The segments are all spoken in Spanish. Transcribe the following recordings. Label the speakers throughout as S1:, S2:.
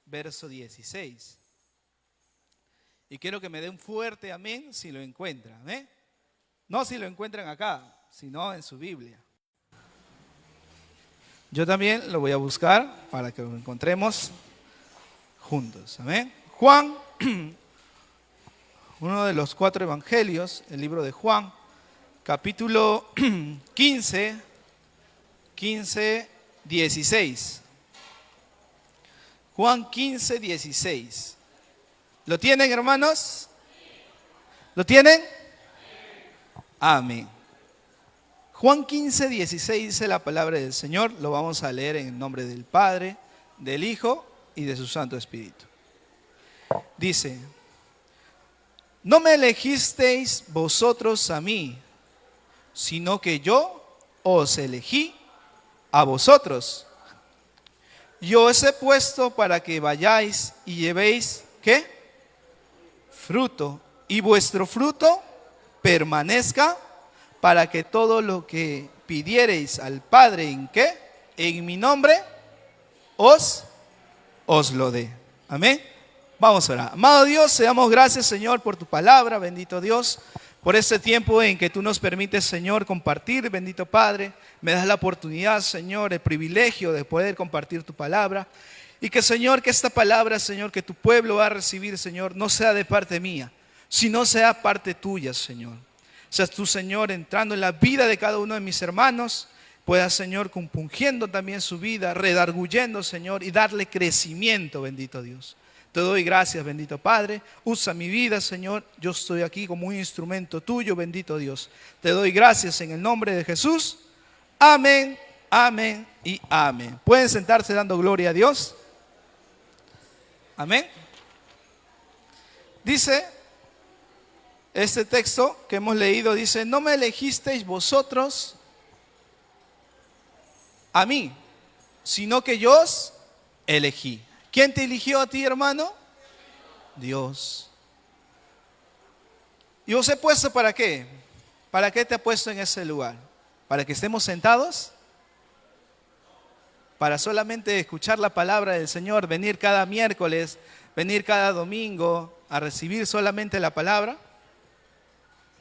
S1: verso 16. Y quiero que me dé un fuerte amén si lo encuentran, ¿eh? No si lo encuentran acá, sino en su Biblia. Yo también lo voy a buscar para que lo encontremos juntos, amén. Juan, uno de los 4 evangelios, el libro de Juan, capítulo 15, 16. Juan 15, 16. ¿Lo tienen, hermanos? ¿Lo tienen? Amén. Juan 15, 16 dice la palabra del Señor. Lo vamos a leer en el nombre del Padre, del Hijo y de su Santo Espíritu. Dice: no me elegisteis vosotros a mí, sino que yo os elegí a vosotros. Yo os he puesto para que vayáis y llevéis, ¿qué? Fruto, y vuestro fruto permanezca, para que todo lo que pidiereis al Padre, ¿en qué? En mi nombre, os lo dé. Amén. Vamos a orar. Amado Dios, te damos gracias, Señor, por tu palabra, bendito Dios, por este tiempo en que tú nos permites, Señor, compartir, bendito Padre. Me das la oportunidad, Señor, el privilegio de poder compartir tu palabra. Y que, Señor, que esta palabra, Señor, que tu pueblo va a recibir, Señor, no sea de parte mía, sino sea parte tuya, Señor. Seas tú, Señor, entrando en la vida de cada uno de mis hermanos. Puedas, Señor, compungiendo también su vida, redarguyendo, Señor, y darle crecimiento, bendito Dios. Te doy gracias, bendito Padre. Usa mi vida, Señor. Yo estoy aquí como un instrumento tuyo, bendito Dios. Te doy gracias en el nombre de Jesús. Amén, amén y amén. ¿Pueden sentarse dando gloria a Dios? Amén. Dice este texto que hemos leído, dice: no me elegisteis vosotros a mí, sino que yo os elegí. ¿Quién te eligió a ti, hermano? Dios. ¿Y os he puesto para qué? ¿Para qué te ha puesto en ese lugar? ¿Para que estemos sentados? ¿Para solamente escuchar la palabra del Señor, venir cada miércoles, venir cada domingo a recibir solamente la palabra?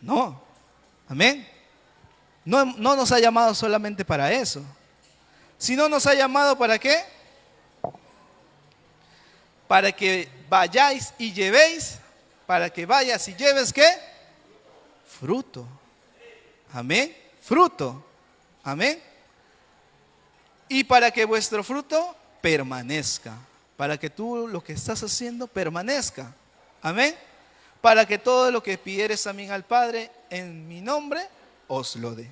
S1: No. Amén. No nos ha llamado solamente para eso, sino nos ha llamado ¿para qué? Para que vayáis y llevéis, para que vayas y lleves ¿qué? Fruto. Amén. Fruto. Amén. Y para que vuestro fruto permanezca. Para que tú lo que estás haciendo permanezca. Amén. Para que todo lo que pidieres también al Padre en mi nombre, os lo dé.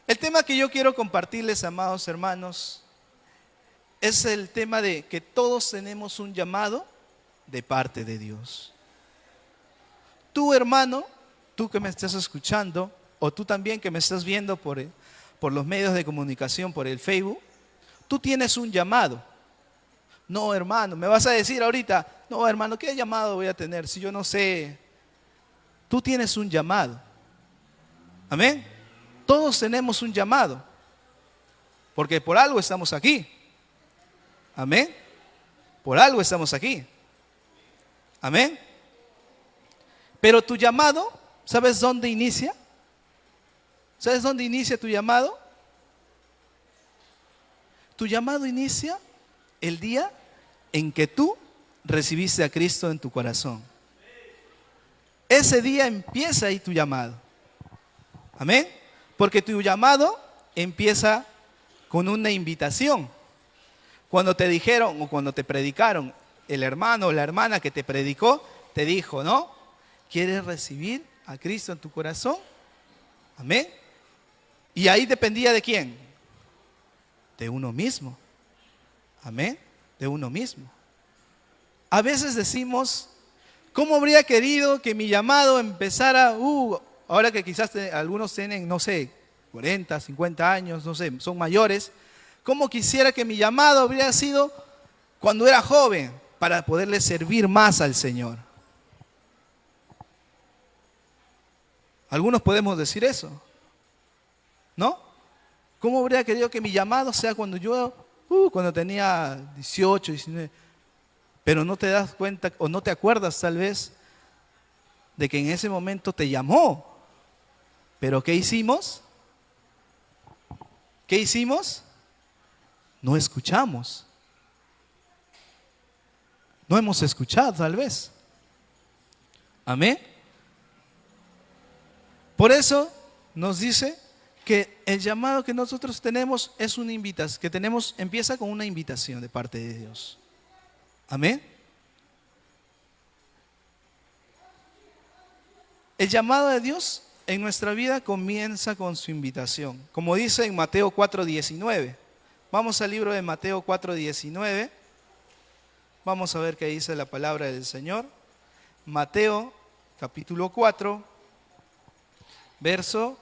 S1: El tema que yo quiero compartirles, amados hermanos, es el tema de que todos tenemos un llamado de parte de Dios. Tú, hermano, tú que me estás escuchando, o tú también que me estás viendo por los medios de comunicación, por el Facebook, tú tienes un llamado. No, hermano, me vas a decir ahorita: no, hermano, ¿qué llamado voy a tener si yo no sé? Tú tienes un llamado. Amén. Todos tenemos un llamado, porque por algo estamos aquí. Amén. Por algo estamos aquí. Amén. Pero tu llamado, ¿sabes dónde inicia? ¿Sabes dónde inicia tu llamado? Tu llamado inicia el día en que tú recibiste a Cristo en tu corazón. Ese día empieza ahí tu llamado. Amén. Porque tu llamado empieza con una invitación. Cuando te dijeron o cuando te predicaron, el hermano o la hermana que te predicó te dijo, ¿no? ¿Quieres recibir a Cristo en tu corazón? Amén. Y ahí dependía ¿de quién? De uno mismo. Amén. De uno mismo. A veces decimos: ¿cómo habría querido que mi llamado empezara? Ahora que quizás algunos tienen, no sé, 40, 50 años, no sé, son mayores. ¿Cómo quisiera que mi llamado habría sido cuando era joven, para poderle servir más al Señor? Algunos podemos decir eso, ¿no? ¿Cómo habría querido que mi llamado sea cuando yo cuando tenía 18, 19. Pero no te das cuenta o no te acuerdas tal vez de que en ese momento te llamó. Pero ¿qué hicimos? ¿Qué hicimos? No escuchamos. No hemos escuchado tal vez. Amén. Por eso nos dice que el llamado que nosotros tenemos es una invitación, que tenemos, empieza con una invitación de parte de Dios. Amén. El llamado de Dios en nuestra vida comienza con su invitación. Como dice en Mateo 4:19. Vamos al libro de Mateo 4:19. Vamos a ver qué dice la palabra del Señor. Mateo capítulo 4, verso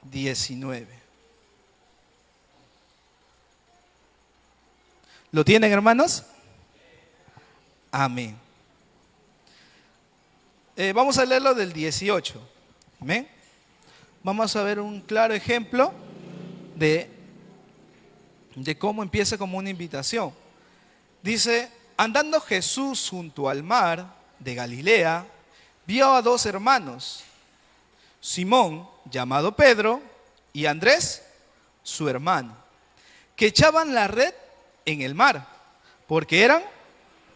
S1: 19. ¿Lo tienen, hermanos? Amén. Vamos a leerlo del 18. Amén. Vamos a ver un claro ejemplo de cómo empieza como una invitación. Dice: andando Jesús junto al mar de Galilea, vio a dos hermanos, Simón, llamado Pedro, y Andrés, su hermano, que echaban la red en el mar, porque eran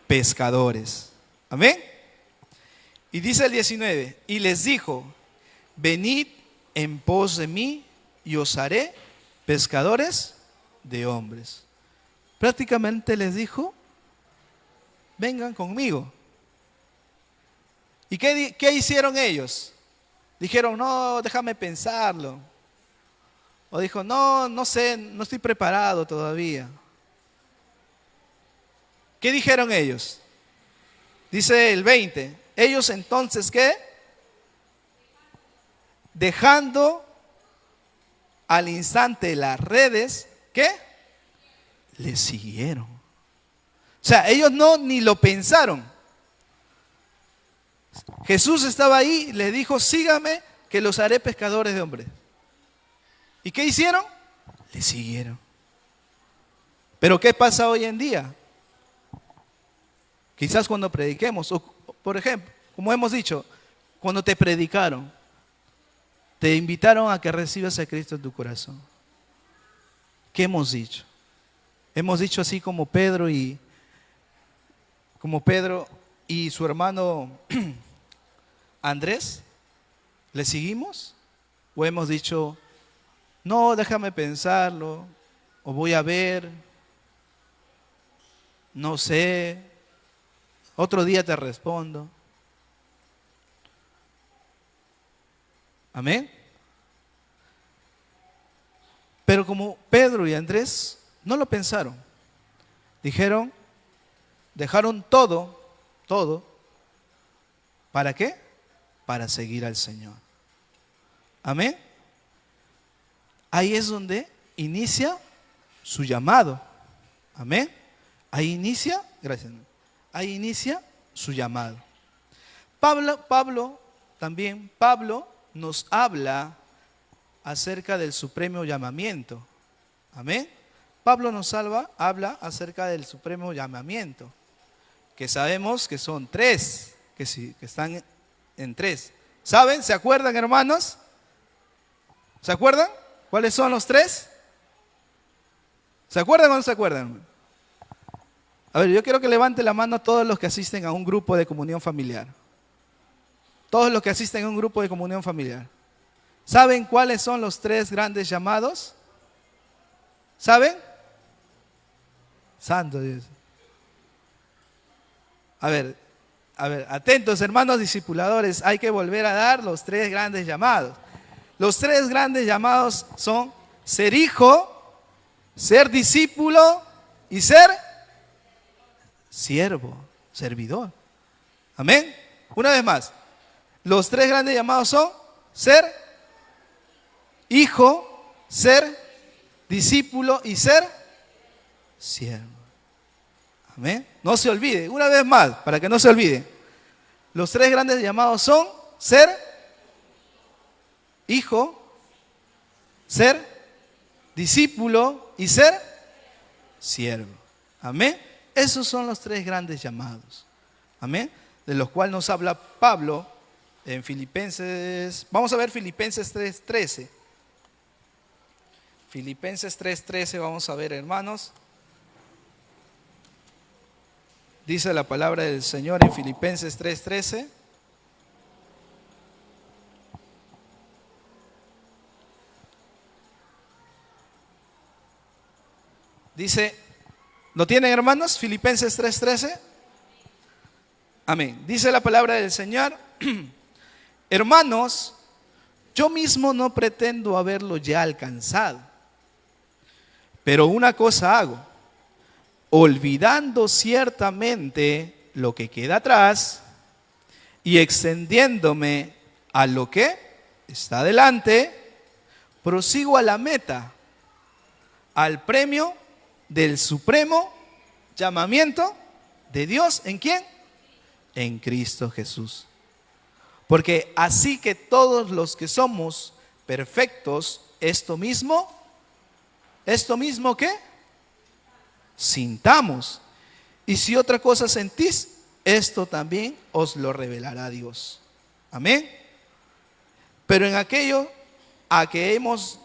S1: pescadores. Amén. Y dice el 19, y les dijo: venid en pos de mí y os haré pescadores de hombres. Prácticamente les dijo: vengan conmigo. ¿Y qué hicieron ellos? Dijeron: no, déjame pensarlo. O dijo: no sé, no estoy preparado todavía. ¿Qué dijeron ellos? Dice el 20. Ellos entonces, ¿qué? Dejando al instante las redes, ¿qué? Le siguieron. O sea, ellos ni lo pensaron. Jesús estaba ahí, les dijo: sígame, que los haré pescadores de hombres. ¿Y qué hicieron? Le siguieron. Pero ¿qué pasa hoy en día? Quizás cuando prediquemos, o por ejemplo, como hemos dicho, cuando te predicaron, te invitaron a que recibas a Cristo en tu corazón. ¿Qué hemos dicho? Hemos dicho así como Pedro y su hermano Andrés. ¿Le seguimos? ¿O hemos dicho: no, déjame pensarlo, o voy a ver, no sé, otro día te respondo? Amén. Pero como Pedro y Andrés no lo pensaron, dejaron todo, ¿para qué? Para seguir al Señor. Amén. Ahí es donde inicia su llamado. Amén. Ahí inicia su llamado. Pablo nos habla acerca del supremo llamamiento. Amén. Pablo nos habla acerca del supremo llamamiento, que sabemos que son tres, que están en tres. ¿Saben? ¿Se acuerdan, hermanos? ¿Se acuerdan? ¿Cuáles son los tres? ¿Se acuerdan o no se acuerdan? A ver, yo quiero que levante la mano todos los que asisten a un grupo de comunión familiar. Todos los que asisten a un grupo de comunión familiar. ¿Saben cuáles son los tres grandes llamados? ¿Saben? Santo Dios. A ver, atentos, hermanos discipuladores, hay que volver a dar los tres grandes llamados. Los tres grandes llamados son ser hijo, ser discípulo y ser siervo, servidor. Amén. Una vez más, los tres grandes llamados son ser hijo, ser discípulo y ser siervo. Amén. No se olvide, una vez más, para que no se olvide. Los tres grandes llamados son ser hijo, ser discípulo y ser siervo. Amén. Esos son los tres grandes llamados. Amén. De los cuales nos habla Pablo en Filipenses. Vamos a ver Filipenses 3:13. Filipenses 3:13 vamos a ver, hermanos. Dice la palabra del Señor en Filipenses 3:13. Dice, ¿lo tienen, hermanos? Filipenses 3:13. Amén. Dice la palabra del Señor. Hermanos, yo mismo no pretendo haberlo ya alcanzado, pero una cosa hago, olvidando ciertamente lo que queda atrás y extendiéndome a lo que está delante, prosigo a la meta, al premio del supremo llamamiento de Dios. ¿En quién? En Cristo Jesús. Porque así que todos los que somos perfectos, esto mismo ¿qué? Sintamos. Y si otra cosa sentís, esto también os lo revelará Dios. Amén. Pero en aquello a que hemos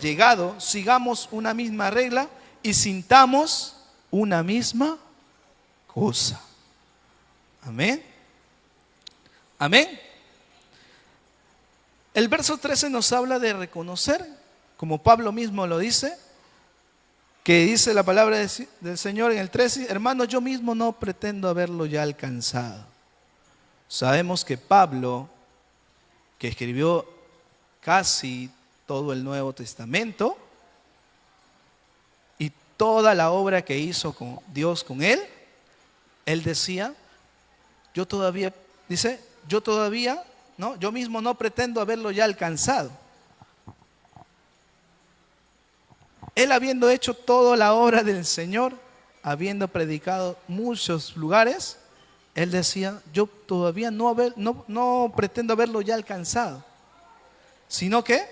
S1: llegado, sigamos una misma regla y sintamos una misma cosa. Amén. Amén. El verso 13 nos habla de reconocer, como Pablo mismo lo dice, que dice la palabra del Señor en el 13, hermanos, yo mismo no pretendo haberlo ya alcanzado. Sabemos que Pablo, que escribió casi todo el Nuevo Testamento y toda la obra que hizo con Dios con él decía, yo todavía, ¿no? Yo mismo no pretendo haberlo ya alcanzado. Él, habiendo hecho toda la obra del Señor, habiendo predicado muchos lugares, él decía, yo todavía no pretendo haberlo ya alcanzado, sino que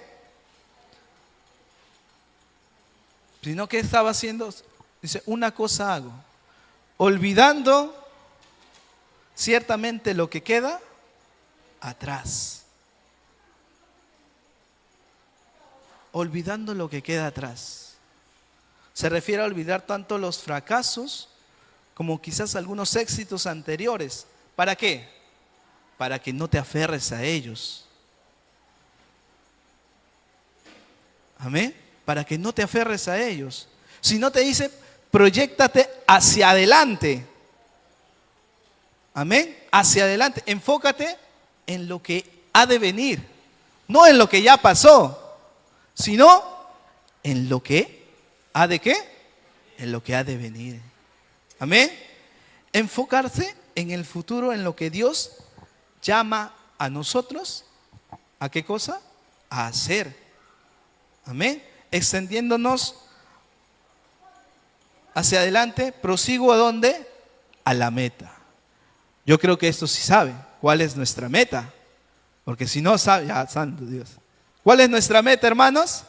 S1: estaba haciendo, dice, una cosa hago, olvidando ciertamente lo que queda atrás. Olvidando lo que queda atrás. Se refiere a olvidar tanto los fracasos como quizás algunos éxitos anteriores. ¿Para qué? Para que no te aferres a ellos. Amén. Para que no te aferres a ellos. Si no te dice, proyéctate hacia adelante. Amén. Hacia adelante. Enfócate en lo que ha de venir. No en lo que ya pasó, sino en lo que ha de ¿qué? En lo que ha de venir. Amén. Enfocarse en el futuro, en lo que Dios llama a nosotros. ¿A qué cosa? A hacer. Amén. Extendiéndonos hacia adelante, prosigo ¿a dónde? A la meta. Yo creo que esto sí sabe cuál es nuestra meta. Porque si no sabe, ya, santo Dios. ¿Cuál es nuestra meta, hermanos?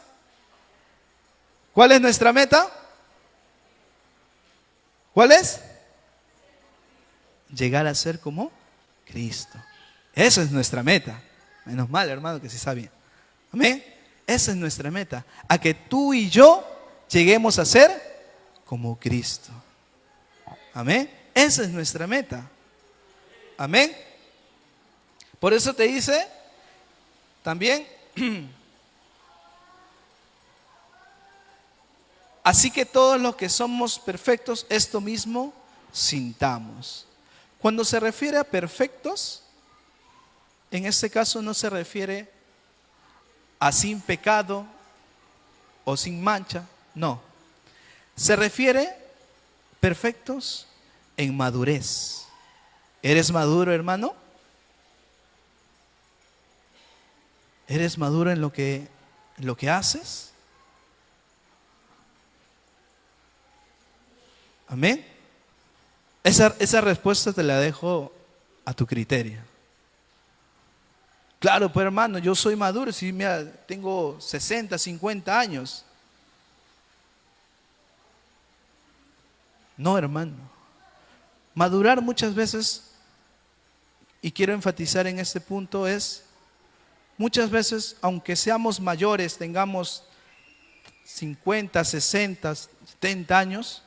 S1: ¿Cuál es nuestra meta? ¿Cuál es? Llegar a ser como Cristo. Esa es nuestra meta. Menos mal, hermano, que sí sabe. Amén. Esa es nuestra meta. A que tú y yo lleguemos a ser como Cristo. Amén. Esa es nuestra meta. Amén. Por eso te dice también, así que todos los que somos perfectos, esto mismo sintamos. Cuando se refiere a perfectos, en este caso no se refiere a sin pecado o sin mancha, no. Se refiere perfectos en madurez. ¿Eres maduro, hermano? ¿Eres maduro en lo que haces? Amén. Esa respuesta te la dejo a tu criterio. Claro, pues hermano, yo soy maduro, si mira, tengo 60, 50 años. No, hermano. Madurar muchas veces, y quiero enfatizar en este punto, es muchas veces, aunque seamos mayores, tengamos 50, 60, 70 años,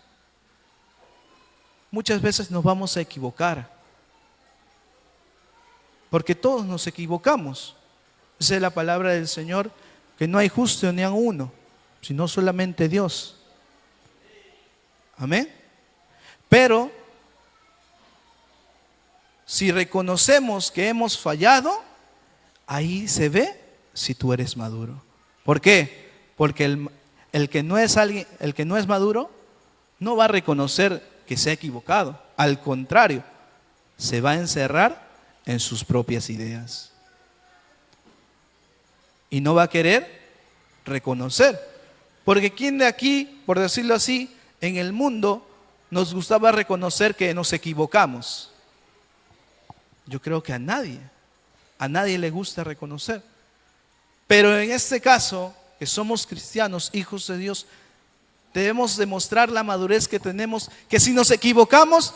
S1: muchas veces nos vamos a equivocar. Porque todos nos equivocamos. Esa es la palabra del Señor, que no hay justo ni a uno, sino solamente Dios. Amén. Pero si reconocemos que hemos fallado, ahí se ve si tú eres maduro. ¿Por qué? Porque el que no es maduro no va a reconocer que se ha equivocado. Al contrario, se va a encerrar en sus propias ideas. Y no va a querer reconocer. Porque ¿quién de aquí, por decirlo así, en el mundo nos gustaba reconocer que nos equivocamos? Yo creo que a nadie le gusta reconocer. Pero en este caso, que somos cristianos, hijos de Dios, debemos demostrar la madurez que tenemos, que si nos equivocamos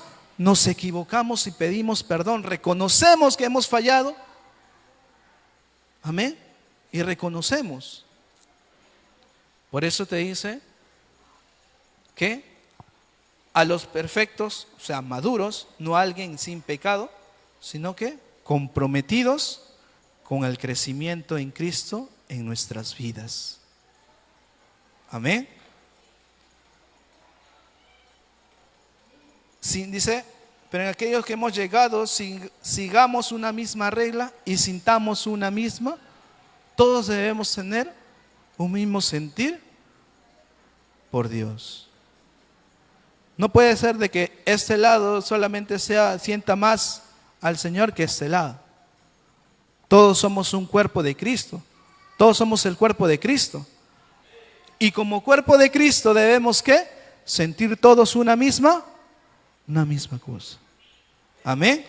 S1: y pedimos perdón, reconocemos que hemos fallado. Amén. Y reconocemos. Por eso te dice que a los perfectos, o sea, maduros, no a alguien sin pecado, sino que comprometidos con el crecimiento en Cristo en nuestras vidas. Amén. Dice, pero en aquellos que hemos llegado, sigamos una misma regla y sintamos una misma. Todos debemos tener un mismo sentir por Dios. No puede ser de que este lado solamente sienta más al Señor que este lado. Todos somos un cuerpo de Cristo. Todos somos el cuerpo de Cristo. Y como cuerpo de Cristo debemos ¿qué? Sentir todos una misma cosa. Amén.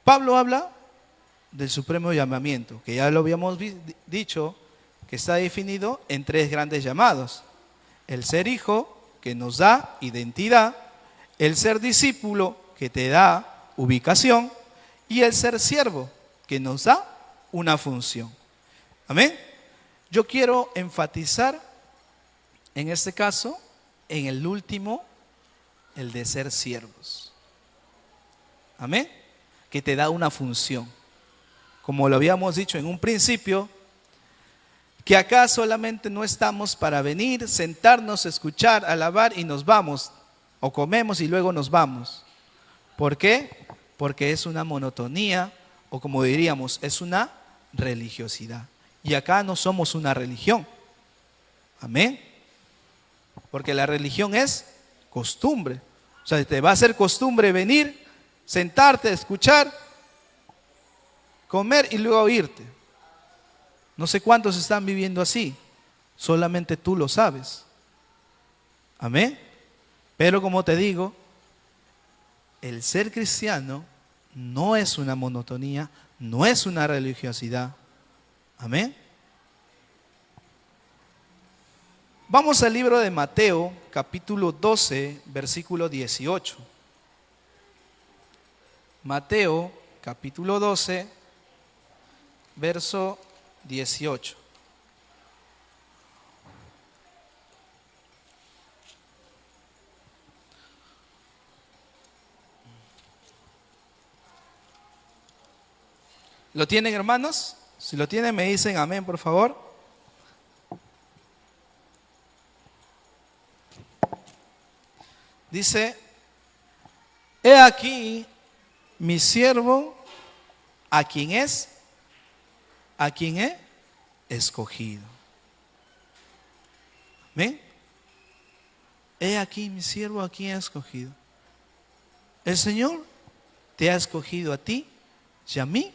S1: Pablo habla del supremo llamamiento, que ya lo habíamos dicho, que está definido en 3 grandes llamados. El ser hijo, que nos da identidad; el ser discípulo, que te da ubicación; y el ser siervo, que nos da una función. Amén. Yo quiero enfatizar en este caso en el último, el de ser siervos. Amén. Que te da una función. Como lo habíamos dicho en un principio, que acá solamente no estamos para venir, sentarnos, escuchar, alabar y nos vamos, o comemos y luego nos vamos. ¿Por qué? Porque es una monotonía, o como diríamos, es una religiosidad. Y acá no somos una religión. Amén. Porque la religión es costumbre. O sea, te va a ser costumbre venir, sentarte, escuchar, comer y luego irte. No sé cuántos están viviendo así. Solamente tú lo sabes. Amén. Pero como te digo, el ser cristiano no es una monotonía, no es una religiosidad. Amén. Vamos al libro de Mateo, capítulo 12, versículo 18. Mateo, capítulo 12, verso 18. ¿Lo tienen, hermanos? Si lo tienen, me dicen amén, por favor. Dice: he aquí mi siervo, a quien he escogido. ¿Ven? He aquí mi siervo, a quien he escogido. El Señor te ha escogido a ti y a mí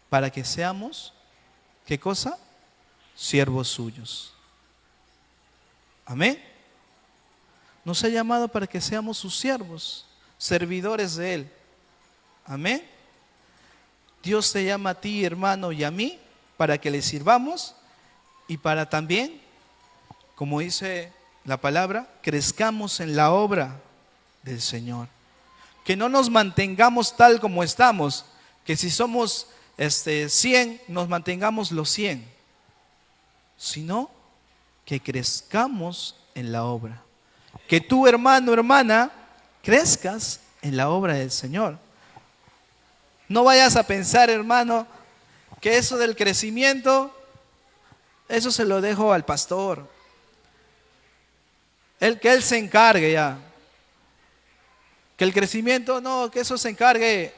S1: para que seamos, ¿qué cosa? Siervos suyos. Amén. Nos ha llamado para que seamos sus siervos, servidores de Él. Amén. Dios te llama a ti, hermano, y a mí para que le sirvamos y para también, como dice la palabra, crezcamos en la obra del Señor. Que no nos mantengamos tal como estamos, que si somos 100, nos mantengamos los 100, sino que crezcamos en la obra. Que tú, hermano, hermana, crezcas en la obra del Señor. No vayas a pensar, hermano, que eso del crecimiento, eso se lo dejo al pastor. Que él se encargue ya. Que el crecimiento, no, que eso se encargue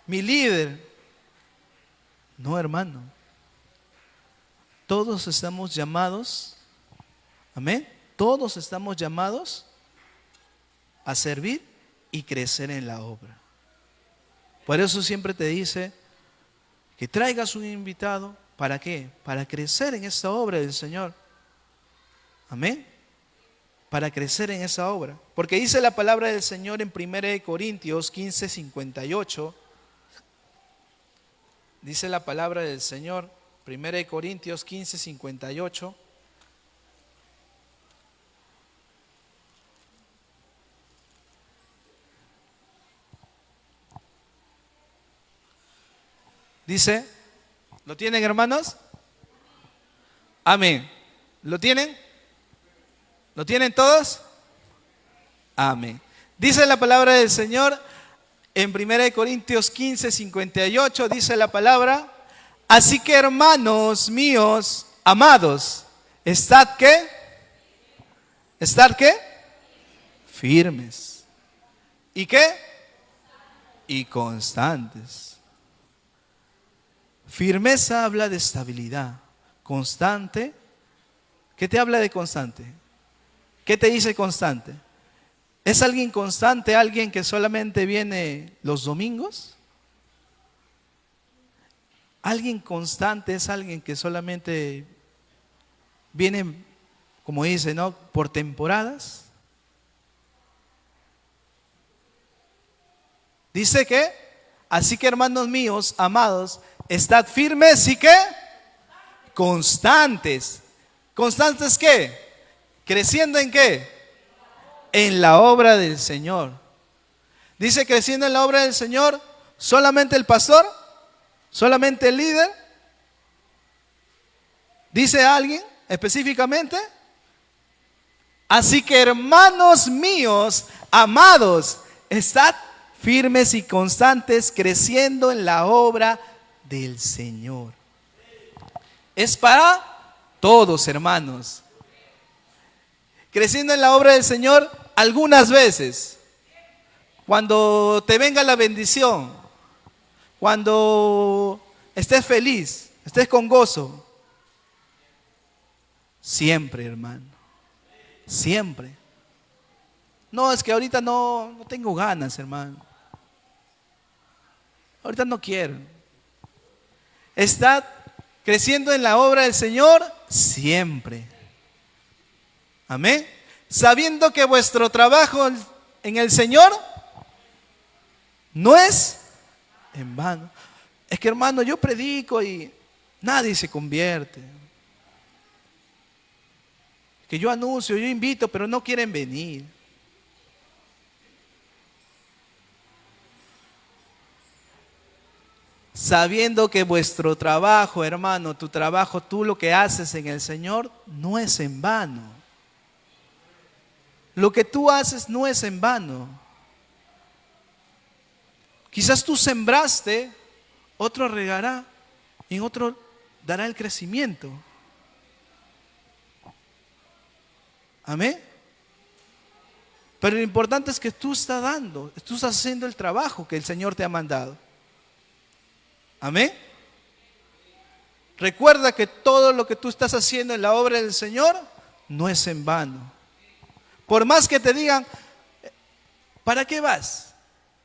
S1: mi líder. No, hermano. Todos estamos llamados, amén, todos estamos llamados a servir y crecer en la obra. Por eso siempre te dice que traigas un invitado. ¿Para qué? Para crecer en esa obra del Señor. Amén. Para crecer en esa obra. Porque dice la palabra del Señor en 1 Corintios 15:58. Dice la palabra del Señor, 1 Corintios 15:58. Dice, ¿lo tienen, hermanos? Amén. ¿Lo tienen? ¿Lo tienen todos? Amén. Dice la palabra del Señor en 1 Corintios 15:58, dice la palabra: así que, hermanos míos, amados, ¿estad qué? ¿Estad qué? Firmes. ¿Y qué? Y constantes. Firmeza habla de estabilidad. Constante, ¿qué te habla de constante? ¿Qué te dice constante? ¿Es alguien constante alguien que solamente viene los domingos? ¿Alguien constante es alguien que solamente viene, como dice, ¿no?, por temporadas? Dice que, así que, hermanos míos, amados, estad firmes y ¿qué? Constantes. ¿Constantes qué? ¿Creciendo en qué? En la obra del Señor. Dice, creciendo en la obra del Señor, ¿solamente el pastor? ¿Solamente el líder? ¿Dice alguien específicamente? Así que, hermanos míos, amados, estad firmes y constantes, creciendo en la obra del Señor. Es para todos, hermanos. Creciendo en la obra del Señor algunas veces. Cuando te venga la bendición. Cuando estés feliz, estés con gozo. Siempre, hermano. Siempre. No, es que ahorita no tengo ganas, hermano. Ahorita no quiero. Estad creciendo en la obra del Señor siempre. Amén. Sabiendo que vuestro trabajo en el Señor no es en vano. Es que, hermano, yo predico y nadie se convierte. Que yo anuncio, yo invito, pero no quieren venir. Sabiendo que vuestro trabajo, hermano, tu trabajo, tú lo que haces en el Señor, no es en vano. Lo que tú haces no es en vano. Quizás tú sembraste, otro regará y otro dará el crecimiento. Amén. Pero lo importante es que tú estás dando, tú estás haciendo el trabajo que el Señor te ha mandado. Amén. Recuerda que todo lo que tú estás haciendo en la obra del Señor no es en vano. Por más que te digan, ¿para qué vas?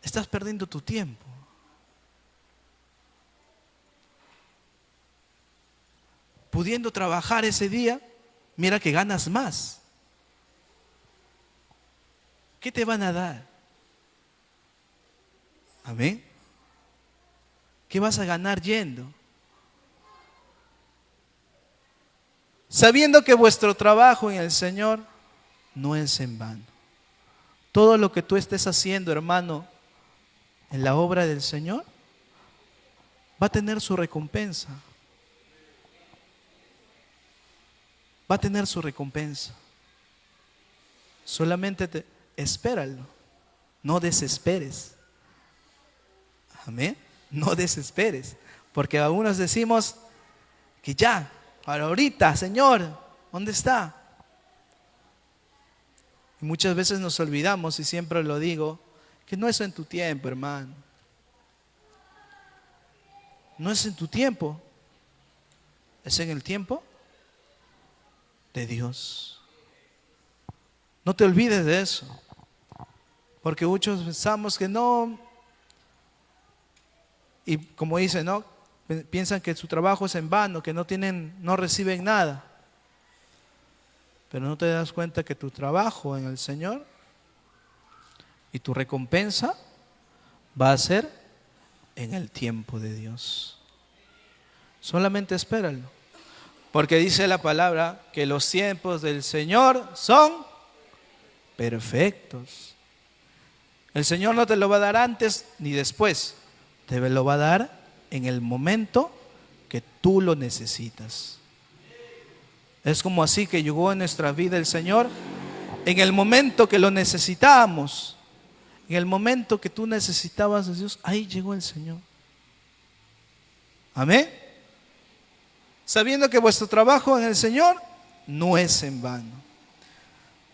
S1: Estás perdiendo tu tiempo. Pudiendo trabajar ese día, mira que ganas más. ¿Qué te van a dar? Amén. ¿Qué vas a ganar yendo? Sabiendo que vuestro trabajo en el Señor no es en vano. Todo lo que tú estés haciendo, hermano, en la obra del Señor, va a tener su recompensa. Va a tener su recompensa. Solamente espéralo. No desesperes. Amén. No desesperes. Porque algunos decimos que ya, para ahorita, Señor, ¿dónde está? Y muchas veces nos olvidamos, y siempre lo digo, que no es en tu tiempo, hermano. No es en tu tiempo. Es en el tiempo de Dios. No te olvides de eso. Porque muchos pensamos que no. Y como dicen, ¿no? Piensan que su trabajo es en vano, que no reciben nada. Pero no te das cuenta que tu trabajo en el Señor y tu recompensa va a ser en el tiempo de Dios. Solamente espéralo. Porque dice la palabra que los tiempos del Señor son perfectos. El Señor no te lo va a dar antes ni después. Te lo va a dar en el momento que tú lo necesitas. Es como así que llegó en nuestra vida el Señor en el momento que lo necesitábamos. En el momento que tú necesitabas a Dios, ahí llegó el Señor. Amén. Sabiendo que vuestro trabajo en el Señor no es en vano.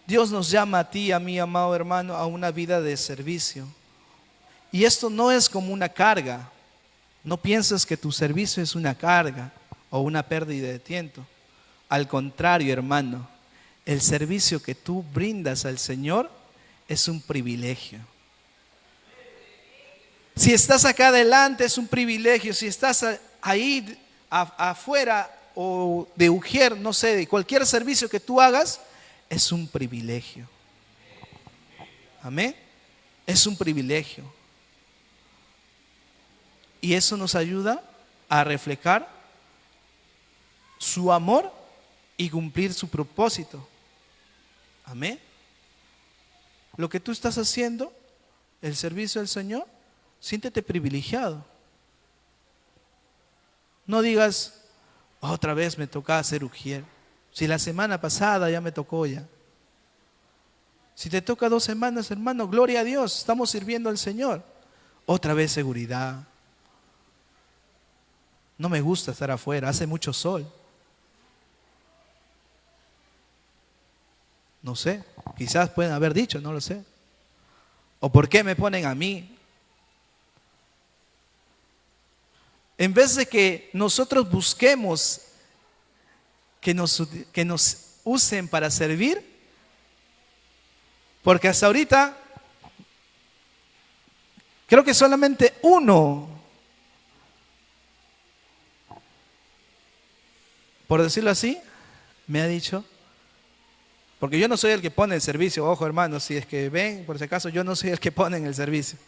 S1: Dios nos llama a ti y a mí, amado hermano, a una vida de servicio. Y esto no es como una carga. No pienses que tu servicio es una carga o una pérdida de tiempo. Al contrario, hermano, el servicio que tú brindas al Señor es un privilegio. Si estás acá adelante es un privilegio. Si estás ahí afuera o de Ujier, no sé, de cualquier servicio que tú hagas, es un privilegio. Amén. Es un privilegio. Y eso nos ayuda a reflejar su amor y cumplir su propósito. Amén. Lo que tú estás haciendo, el servicio del Señor, siéntete privilegiado. No digas, otra vez me toca hacer Ujier. Si la semana pasada ya me tocó ya. Si te toca 2 semanas, hermano, gloria a Dios, estamos sirviendo al Señor. Otra vez seguridad. No me gusta estar afuera, hace mucho sol. No sé, quizás pueden haber dicho, no lo sé. ¿O por qué me ponen a mí? En vez de que nosotros busquemos que nos usen para servir, porque hasta ahorita creo que solamente uno, por decirlo así, me ha dicho, porque yo no soy el que pone el servicio, ojo hermanos, si es que ven, por si acaso, yo no soy el que pone en el servicio.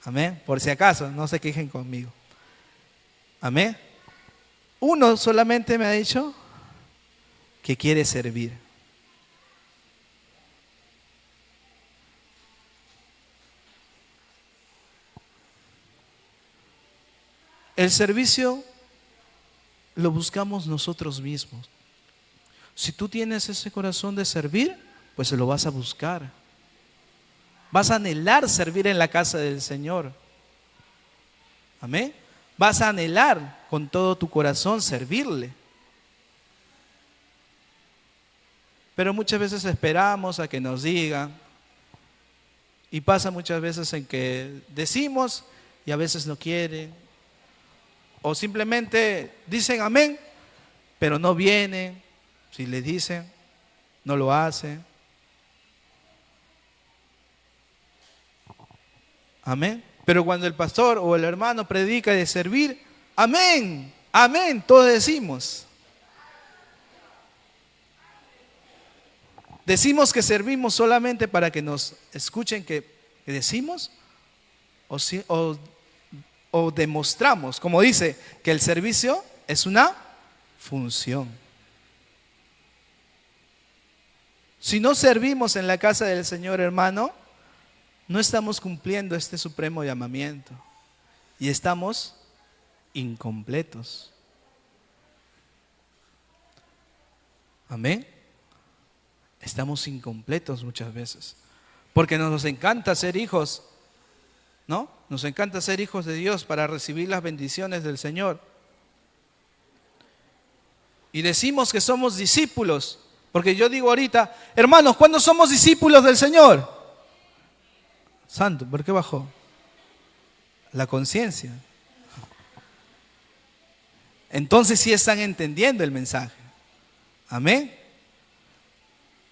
S1: Amén, por si acaso, no se quejen conmigo. Amén. Uno solamente me ha dicho que quiere servir. El servicio lo buscamos nosotros mismos. Si tú tienes ese corazón de servir, pues lo vas a buscar. Vas a anhelar servir en la casa del Señor. Amén. Vas a anhelar con todo tu corazón servirle. Pero muchas veces esperamos a que nos digan. Y pasa muchas veces en que decimos y a veces no quieren. O simplemente dicen amén, pero no vienen. Si le dicen, no lo hacen. Amén. Pero cuando el pastor o el hermano predica de servir, amén, amén, todos decimos. ¿Decimos que servimos solamente para que nos escuchen que decimos? ¿O demostramos, como dice, que el servicio es una función? Si no servimos en la casa del Señor, hermano, no estamos cumpliendo este supremo llamamiento y estamos incompletos. Amén. Estamos incompletos muchas veces, porque nos encanta ser hijos, ¿no? Nos encanta ser hijos de Dios para recibir las bendiciones del Señor. Y decimos que somos discípulos, porque yo digo ahorita, hermanos, ¿cuándo somos discípulos del Señor? Santo, ¿por qué bajó? La conciencia. Entonces sí están entendiendo el mensaje. Amén.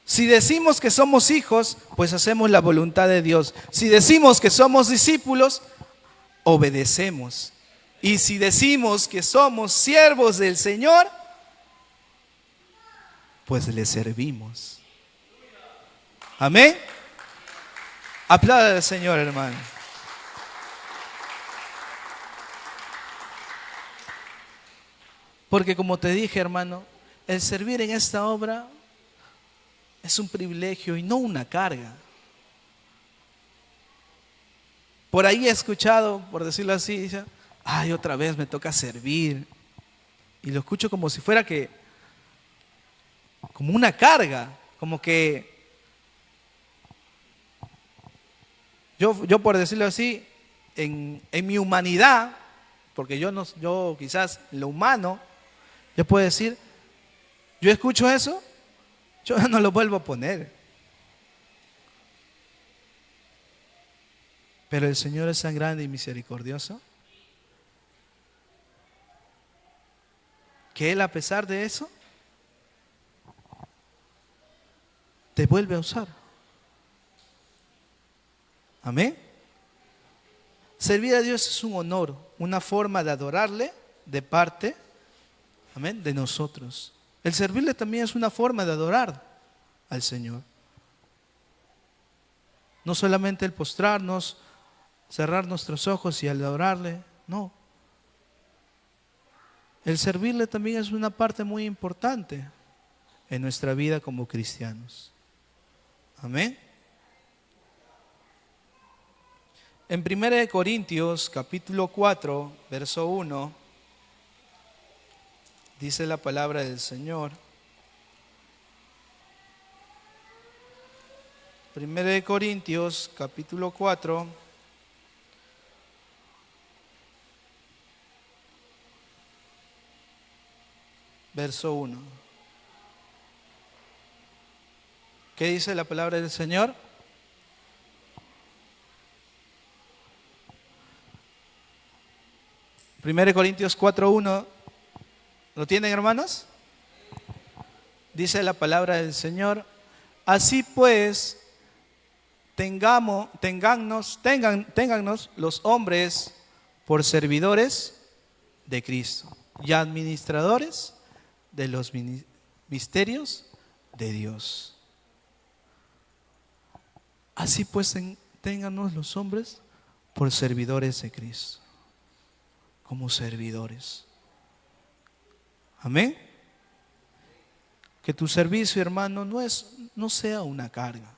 S1: Si decimos que somos hijos, pues hacemos la voluntad de Dios. Si decimos que somos discípulos, obedecemos. Y si decimos que somos siervos del Señor, pues le servimos. Amén. Aplauda al Señor, hermano. Porque como te dije, hermano, el servir en esta obra es un privilegio y no una carga. Por ahí he escuchado, por decirlo así, dice, ay, otra vez me toca servir. Y lo escucho como si fuera como una carga, como que yo por decirlo así, en mi humanidad, porque yo quizás en lo humano, yo puedo decir, yo escucho eso, yo no lo vuelvo a poner. Pero el Señor es tan grande y misericordioso que Él, a pesar de eso, te vuelve a usar. Amén. Servir a Dios es un honor, una forma de adorarle de parte, amén, de nosotros. El servirle también es una forma de adorar al Señor. No solamente el postrarnos, cerrar nuestros ojos y adorarle, no. El servirle también es una parte muy importante en nuestra vida como cristianos. Amén. En 1 Corintios capítulo 4, verso 1, dice la palabra del Señor. 1 Corintios capítulo 4, verso 1. ¿Qué dice la palabra del Señor? Primero Corintios 4:1. ¿Lo tienen, hermanos? Dice la palabra del Señor: así pues, téngannos los hombres por servidores de Cristo y administradores de los misterios de Dios. Así pues, téngannos los hombres por servidores de Cristo, como servidores. Amén. Que tu servicio, hermano, no sea una carga.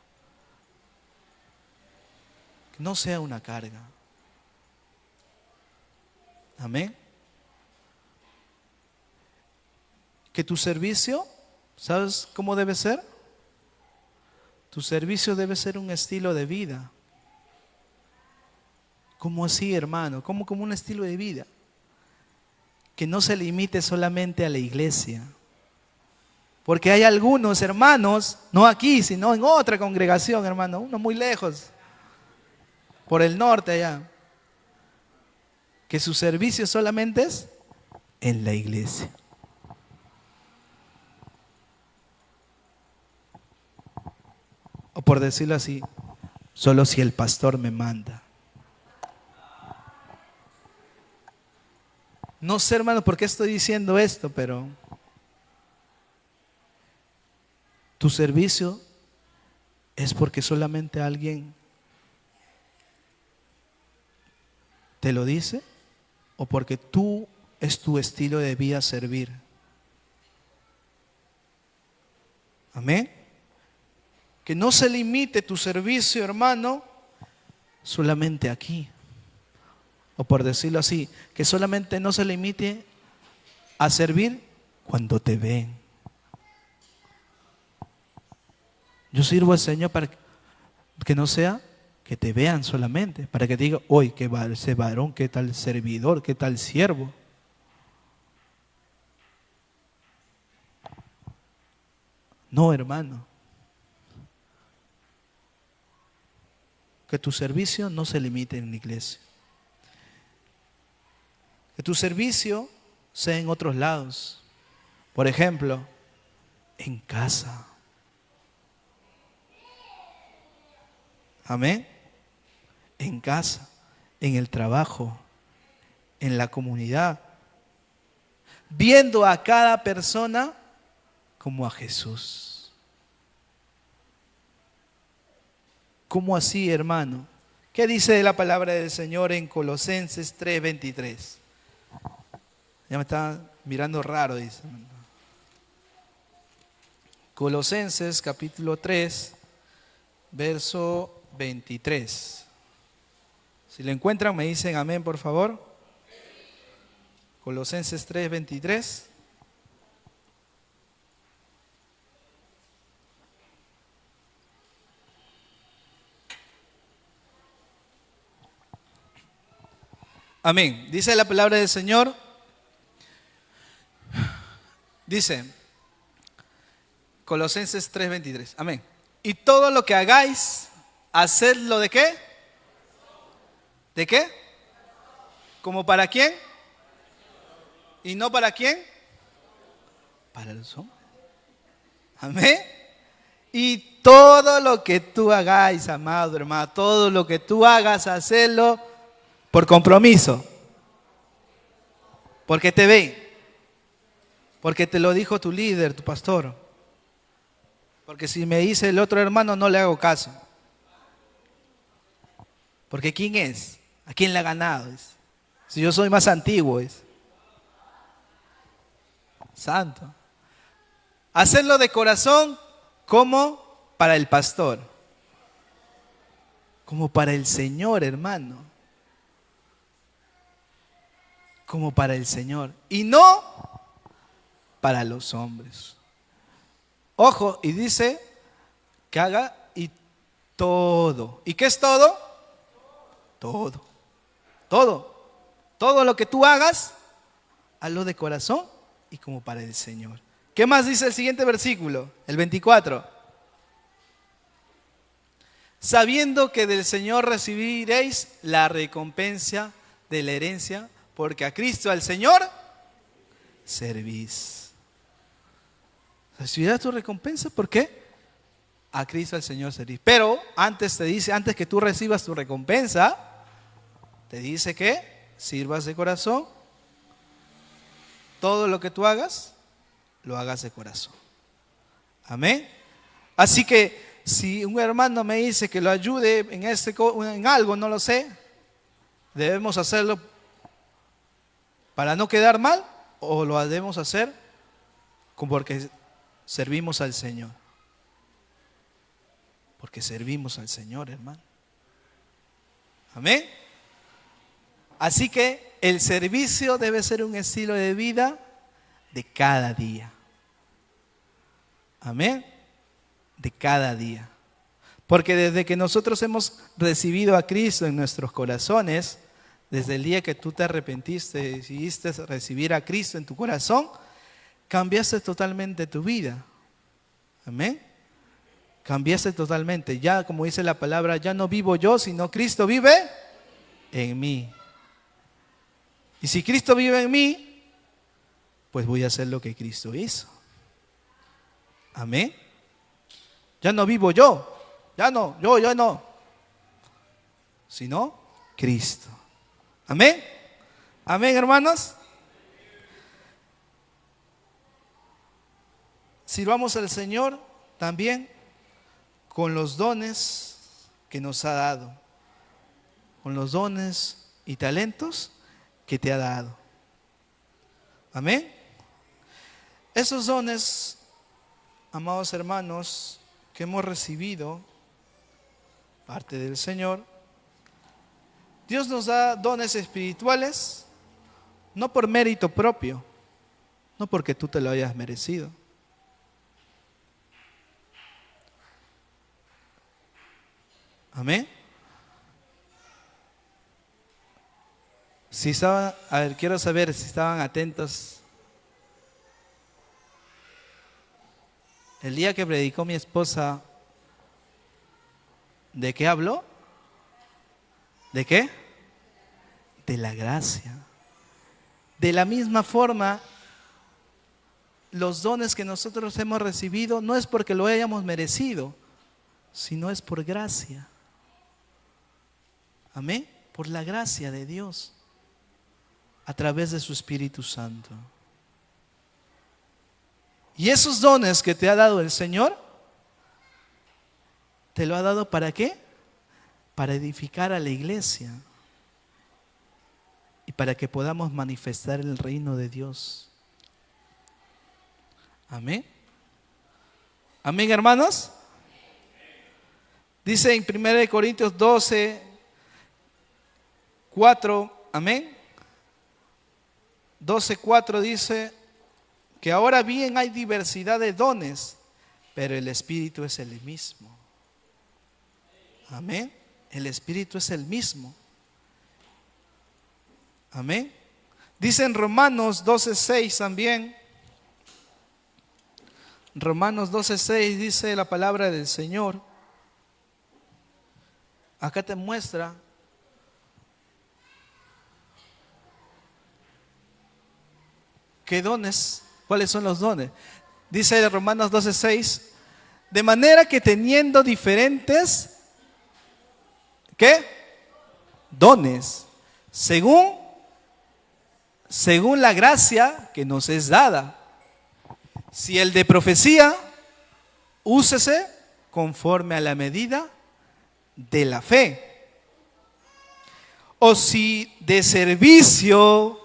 S1: Que no sea una carga. Amén. Que tu servicio, ¿sabes cómo debe ser? Tu servicio debe ser un estilo de vida. ¿Cómo así, hermano? ¿Cómo como un estilo de vida? Que no se limite solamente a la iglesia. Porque hay algunos hermanos, no aquí, sino en otra congregación, hermano, uno muy lejos, por el norte allá, que su servicio solamente es en la iglesia. O por decirlo así, solo si el pastor me manda. No sé, hermano, por qué estoy diciendo esto, pero tu servicio es porque solamente alguien te lo dice, o porque es tu estilo de vida servir. Amén. Que no se limite tu servicio, hermano, solamente aquí. O por decirlo así, que solamente no se limite a servir cuando te ven. Yo sirvo al Señor para que no sea que te vean solamente, para que te digan, hoy qué ese varón, qué tal servidor, qué tal siervo. No, hermano. Que tu servicio no se limite en la iglesia. Que tu servicio sea en otros lados. Por ejemplo, en casa. Amén. En casa, en el trabajo, en la comunidad. Viendo a cada persona como a Jesús. ¿Cómo así, hermano? ¿Qué dice la palabra del Señor en Colosenses 3:23? Ya me está mirando raro, dice. Colosenses capítulo 3, verso 23. Si lo encuentran, me dicen amén, por favor. Colosenses 3:23. Amén. Dice la palabra del Señor. Dice Colosenses 3:23. Amén. Y todo lo que hagáis, hacedlo ¿de qué? ¿De qué? ¿Como para quién? ¿Y no para quién? Para los hombres. Amén. Y todo lo que tú hagáis, amado hermano, todo lo que tú hagas, hacedlo por compromiso. Porque te ven. Porque te lo dijo tu líder, tu pastor. Porque si me dice el otro hermano, no le hago caso. Porque ¿quién es? ¿A quién le ha ganado? Si yo soy más antiguo, es santo. Hacerlo de corazón como para el pastor. Como para el Señor, hermano. Como para el Señor. Y no para los hombres. Ojo, y dice que haga y todo. ¿Y qué es todo? Todo. Todo. Todo lo que tú hagas, hazlo de corazón y como para el Señor. ¿Qué más dice el siguiente versículo? El 24. Sabiendo que del Señor recibiréis la recompensa de la herencia, porque a Cristo al Señor servís. Recibirás tu recompensa, ¿por qué? A Cristo al Señor servís. Pero antes te dice, antes que tú recibas tu recompensa, te dice que sirvas de corazón. Todo lo que tú hagas, lo hagas de corazón. Amén. Así que si un hermano me dice que lo ayude en algo, no lo sé, debemos hacerlo para no quedar mal o lo debemos hacer porque servimos al Señor. Porque servimos al Señor, hermano. Amén. Así que el servicio debe ser un estilo de vida de cada día. Amén. De cada día. Porque desde que nosotros hemos recibido a Cristo en nuestros corazones, desde el día que tú te arrepentiste y decidiste recibir a Cristo en tu corazón, cambiaste totalmente tu vida. Amén. Cambiaste totalmente. Ya, como dice la palabra, ya no vivo yo, sino Cristo vive en mí. Y si Cristo vive en mí, pues voy a hacer lo que Cristo hizo. Amén. Ya no vivo yo. Ya no, yo no. Sino Cristo. Amén. Amén, hermanos. Sirvamos al Señor también con los dones que nos ha dado. Con los dones y talentos que te ha dado. Amén. Esos dones, amados hermanos, que hemos recibido parte del Señor, Dios nos da dones espirituales no por mérito propio, no porque tú te lo hayas merecido. Amén. Si estaban, a ver, quiero saber si estaban atentos. El día que predicó mi esposa, ¿de qué habló? ¿De qué? De la gracia. De la misma forma, los dones que nosotros hemos recibido no es porque lo hayamos merecido, sino es por gracia. Amén. Por la gracia de Dios, a través de su Espíritu Santo. Y esos dones que te ha dado el Señor, ¿te lo ha dado para qué? Para edificar a la iglesia y para que podamos manifestar el reino de Dios. Amén. Amén, hermanos. Dice en 1 Corintios 12, 4, amén. 12:4 dice que ahora bien hay diversidad de dones, pero el Espíritu es el mismo. Amén. El Espíritu es el mismo. Amén. Dice en Romanos 12:6 también. Romanos 12:6 dice la palabra del Señor. Acá te muestra qué dones, cuáles son los dones. Dice Romanos 12:6, de manera que teniendo diferentes, ¿qué? Dones, según la gracia que nos es dada. Si el de profecía, úsese conforme a la medida de la fe. O si de servicio,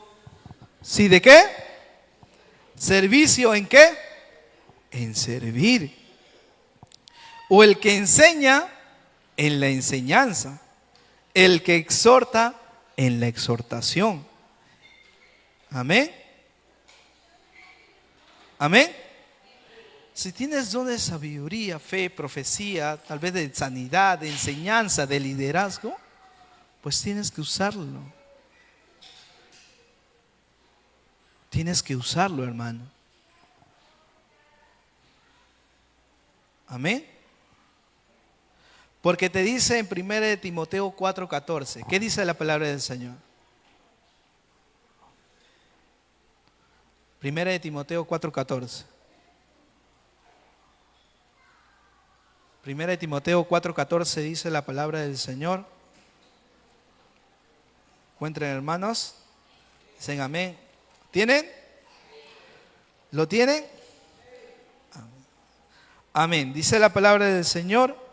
S1: ¿si de qué? ¿Servicio en qué? En servir. O el que enseña, en la enseñanza. El que exhorta, en la exhortación. Amén. Amén. Si tienes dones de sabiduría, fe, profecía, tal vez de sanidad, de enseñanza, de liderazgo, pues tienes que usarlo. Tienes que usarlo, hermano. Amén. Porque te dice en 1 Timoteo 4:14, ¿qué dice la palabra del Señor? 1 Timoteo 4:14. 1 Timoteo 4:14 dice la palabra del Señor. Encuentren, hermanos. Dicen amén. ¿Tienen? ¿Lo tienen? Amén. Dice la palabra del Señor.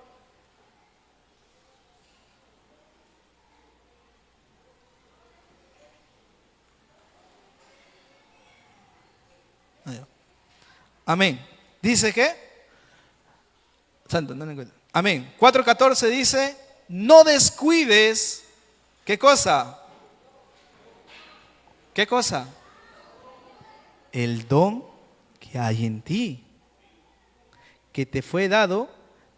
S1: Amén. Dice que, santo, no le encuentro. Amén. 4:14 dice, no descuides, ¿qué cosa? ¿Qué cosa? El don que hay en ti, que te fue dado,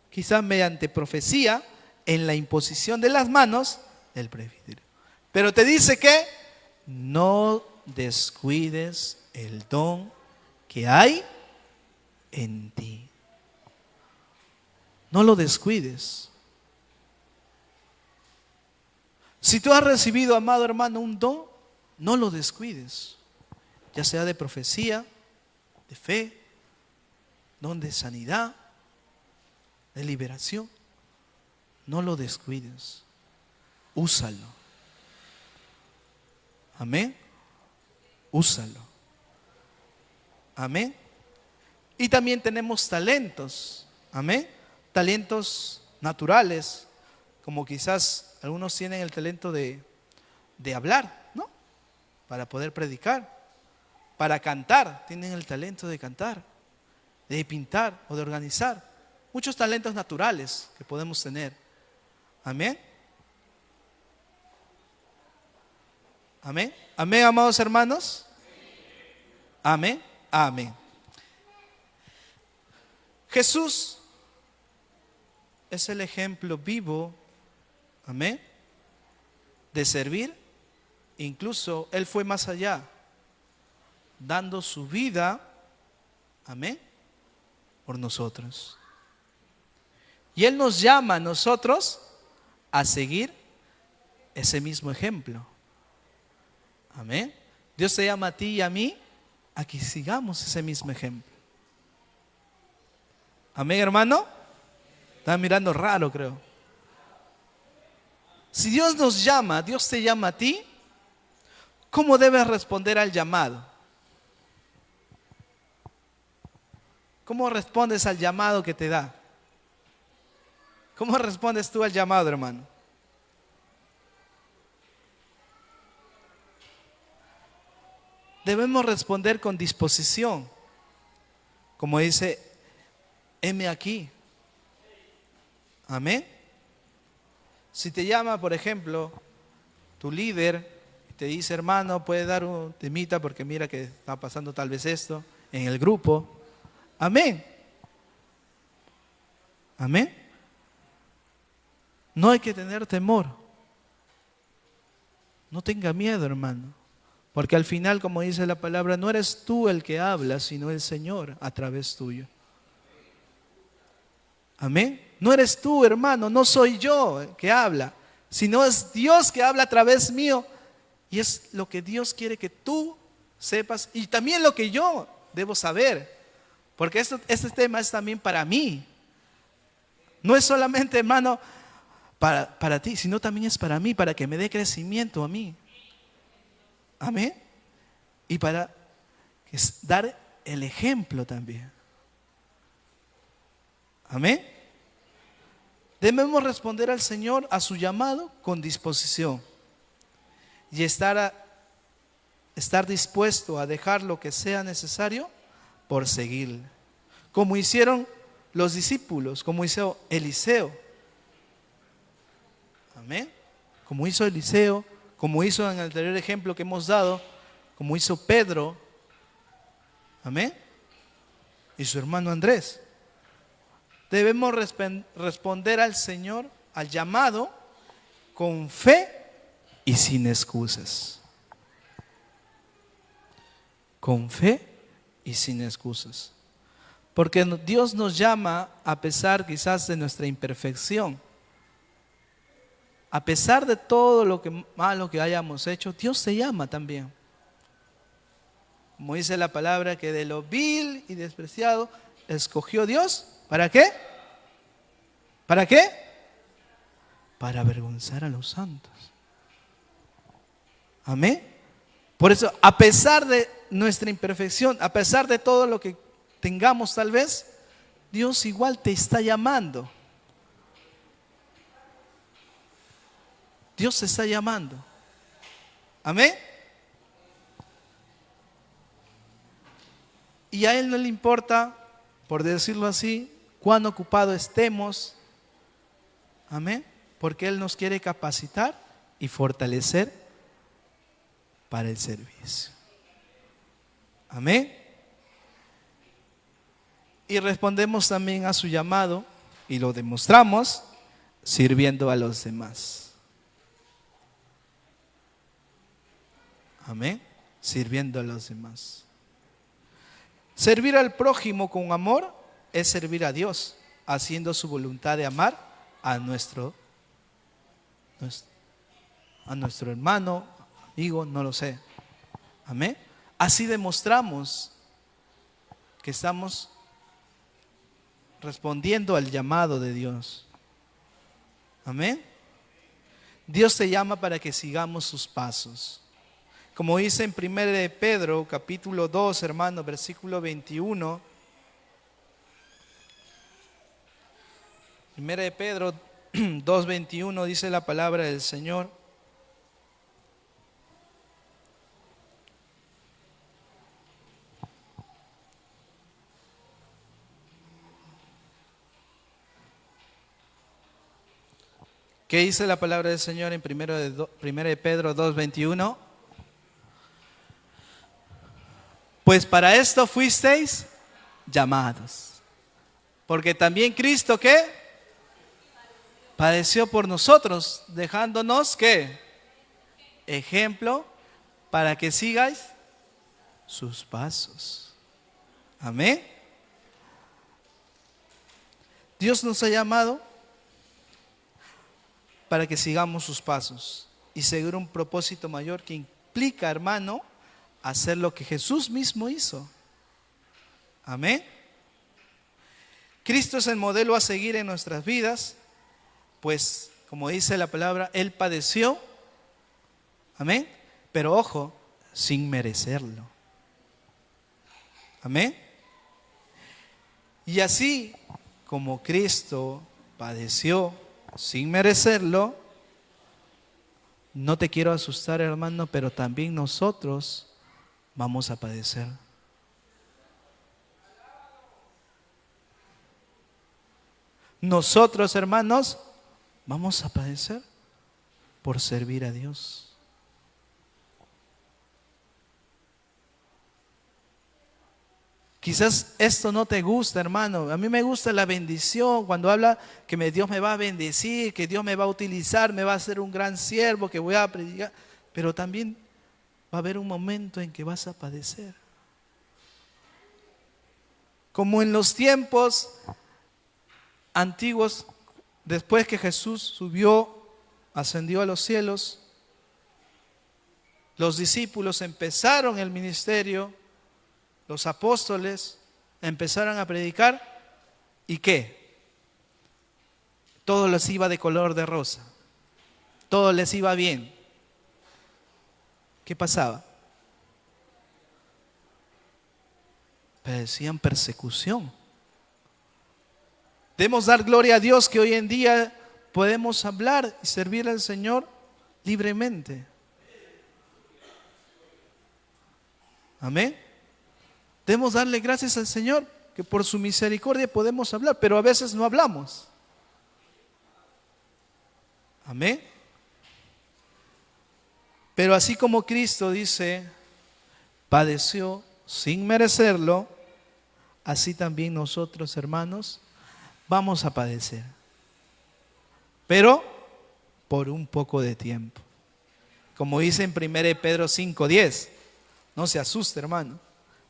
S1: quizás mediante profecía, en la imposición de las manos del presbiterio. Pero te dice que no descuides el don que hay en ti. No lo descuides. Si tú has recibido, amado hermano, un don, no lo descuides. Ya sea de profecía, de fe, don de sanidad, de liberación. No lo descuides. Úsalo. Amén. Úsalo. Amén. Y también tenemos talentos. Amén. Talentos naturales, como quizás algunos tienen el talento de hablar, ¿no? Para poder predicar. Para cantar, tienen el talento de cantar, de pintar o de organizar. muchos talentos naturales que podemos tener. Amén. Amén. Amén, amados hermanos. Amén. Amén. Jesús es el ejemplo vivo, amén, de servir. Incluso Él fue más allá, dando su vida, amén, por nosotros. Y Él nos llama a nosotros a seguir ese mismo ejemplo. Amén. Dios te llama a ti y a mí a que sigamos ese mismo ejemplo. Amén, hermano. Están mirando raro, creo. Si Dios nos llama, Dios te llama a ti, ¿cómo debes responder al llamado? ¿Cómo respondes al llamado que te da? ¿Cómo respondes tú al llamado, hermano? Debemos responder con disposición. Como dice, heme aquí. Amén. Si te llama, por ejemplo, tu líder y te dice, hermano, puede dar un temita porque mira que está pasando tal vez esto en el grupo. Amén. Amén. No hay que tener temor. No tenga miedo, hermano. Porque al final, como dice la palabra, no eres tú el que habla, sino el Señor a través tuyo. Amén. No eres tú, hermano, no soy yo el que habla, sino es Dios que habla a través mío. Y es lo que Dios quiere que tú sepas y también lo que yo debo saber. Porque este tema es también para mí. No es solamente, hermano, para ti, sino también es para mí, para que me dé crecimiento a mí. Amén. Y para dar el ejemplo también. Amén. Debemos responder al Señor a su llamado con disposición y estar dispuesto a dejar lo que sea necesario por seguirle. Como hicieron los discípulos, como hizo Eliseo. Amén. Como hizo Eliseo, como hizo en el anterior ejemplo que hemos dado, como hizo Pedro. Amén. Y su hermano Andrés. Debemos responder al Señor, al llamado, con fe y sin excusas. Con fe y sin excusas. Porque Dios nos llama a pesar quizás de nuestra imperfección. A pesar de todo lo malo que hayamos hecho, Dios te llama también. Como dice la palabra, que de lo vil y despreciado escogió Dios. ¿Para qué? ¿Para qué? Para avergonzar a los santos. Amén. Por eso, a pesar de nuestra imperfección, a pesar de todo lo que tengamos tal vez, Dios igual te está llamando. Dios te está llamando. Amén. Y a Él no le importa, por decirlo así, cuán ocupado estemos. Amén. Porque Él nos quiere capacitar y fortalecer para el servicio. Amén. Y respondemos también a su llamado y lo demostramos sirviendo a los demás. Amén. Sirviendo a los demás. Servir al prójimo con amor es servir a Dios, haciendo su voluntad de amar a nuestro hermano, amigo, no lo sé. Amén. Así demostramos que estamos respondiendo al llamado de Dios. Amén. Dios te llama para que sigamos sus pasos. Como dice en 1 de Pedro, capítulo 2, hermano, versículo 21. 1 de Pedro 2:21 dice la palabra del Señor. ¿Qué dice la palabra del Señor en 1 de Pedro 2:21? Pues para esto fuisteis llamados. Porque también Cristo, ¿qué? Padeció por nosotros, dejándonos, ¿qué? Ejemplo para que sigáis sus pasos. Amén. Dios nos ha llamado para que sigamos sus pasos y seguir un propósito mayor que implica, hermano, hacer lo que Jesús mismo hizo. Amén. Cristo es el modelo a seguir en nuestras vidas, pues, como dice la palabra, Él padeció, amén, pero ojo, sin merecerlo. Amén. Y así como Cristo padeció sin merecerlo, no te quiero asustar, hermano, pero también nosotros vamos a padecer. Nosotros, hermanos, vamos a padecer por servir a Dios. Quizás esto no te gusta, hermano. A mí me gusta la bendición cuando habla que Dios me va a bendecir, que Dios me va a utilizar, me va a hacer un gran siervo, que voy a predicar. Pero también va a haber un momento en que vas a padecer. Como en los tiempos antiguos, después que Jesús subió, ascendió a los cielos, los discípulos empezaron el ministerio, los apóstoles empezaron a predicar, ¿y qué? Todo les iba de color de rosa, todo les iba bien. ¿Qué pasaba? Padecían persecución. Debemos dar gloria a Dios que hoy en día podemos hablar y servir al Señor libremente. Amén. Debemos darle gracias al Señor que por su misericordia podemos hablar, pero a veces no hablamos. Amén. Pero así como Cristo dice, padeció sin merecerlo, así también nosotros, hermanos, vamos a padecer. Pero por un poco de tiempo. Como dice en 1 Pedro 5:10. No se asuste, hermano.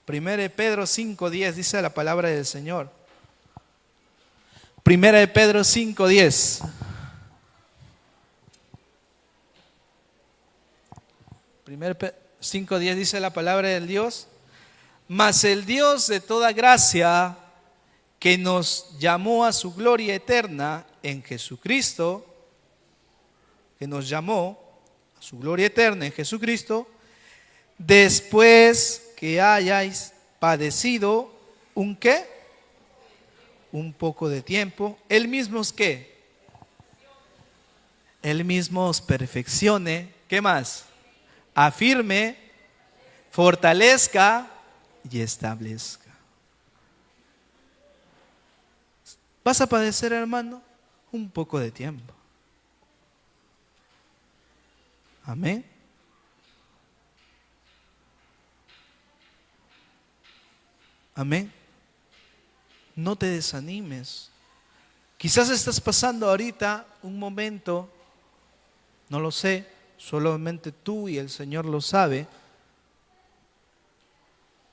S1: 1 Pedro 5:10 dice la palabra del Señor. 1 Pedro 5:10. 5:10 dice la palabra del Dios. Mas el Dios de toda gracia, que nos llamó a su gloria eterna en Jesucristo, que nos llamó a su gloria eterna en Jesucristo, después que hayáis padecido un ¿qué? Un poco de tiempo, Él mismo os ¿qué? Él mismo os perfeccione, ¿qué más? Afirme, fortalezca y establezca. Vas a padecer, hermano, un poco de tiempo. Amén. Amén. No te desanimes. Quizás estás pasando ahorita un momento, no lo sé, solamente tú y el Señor lo sabe.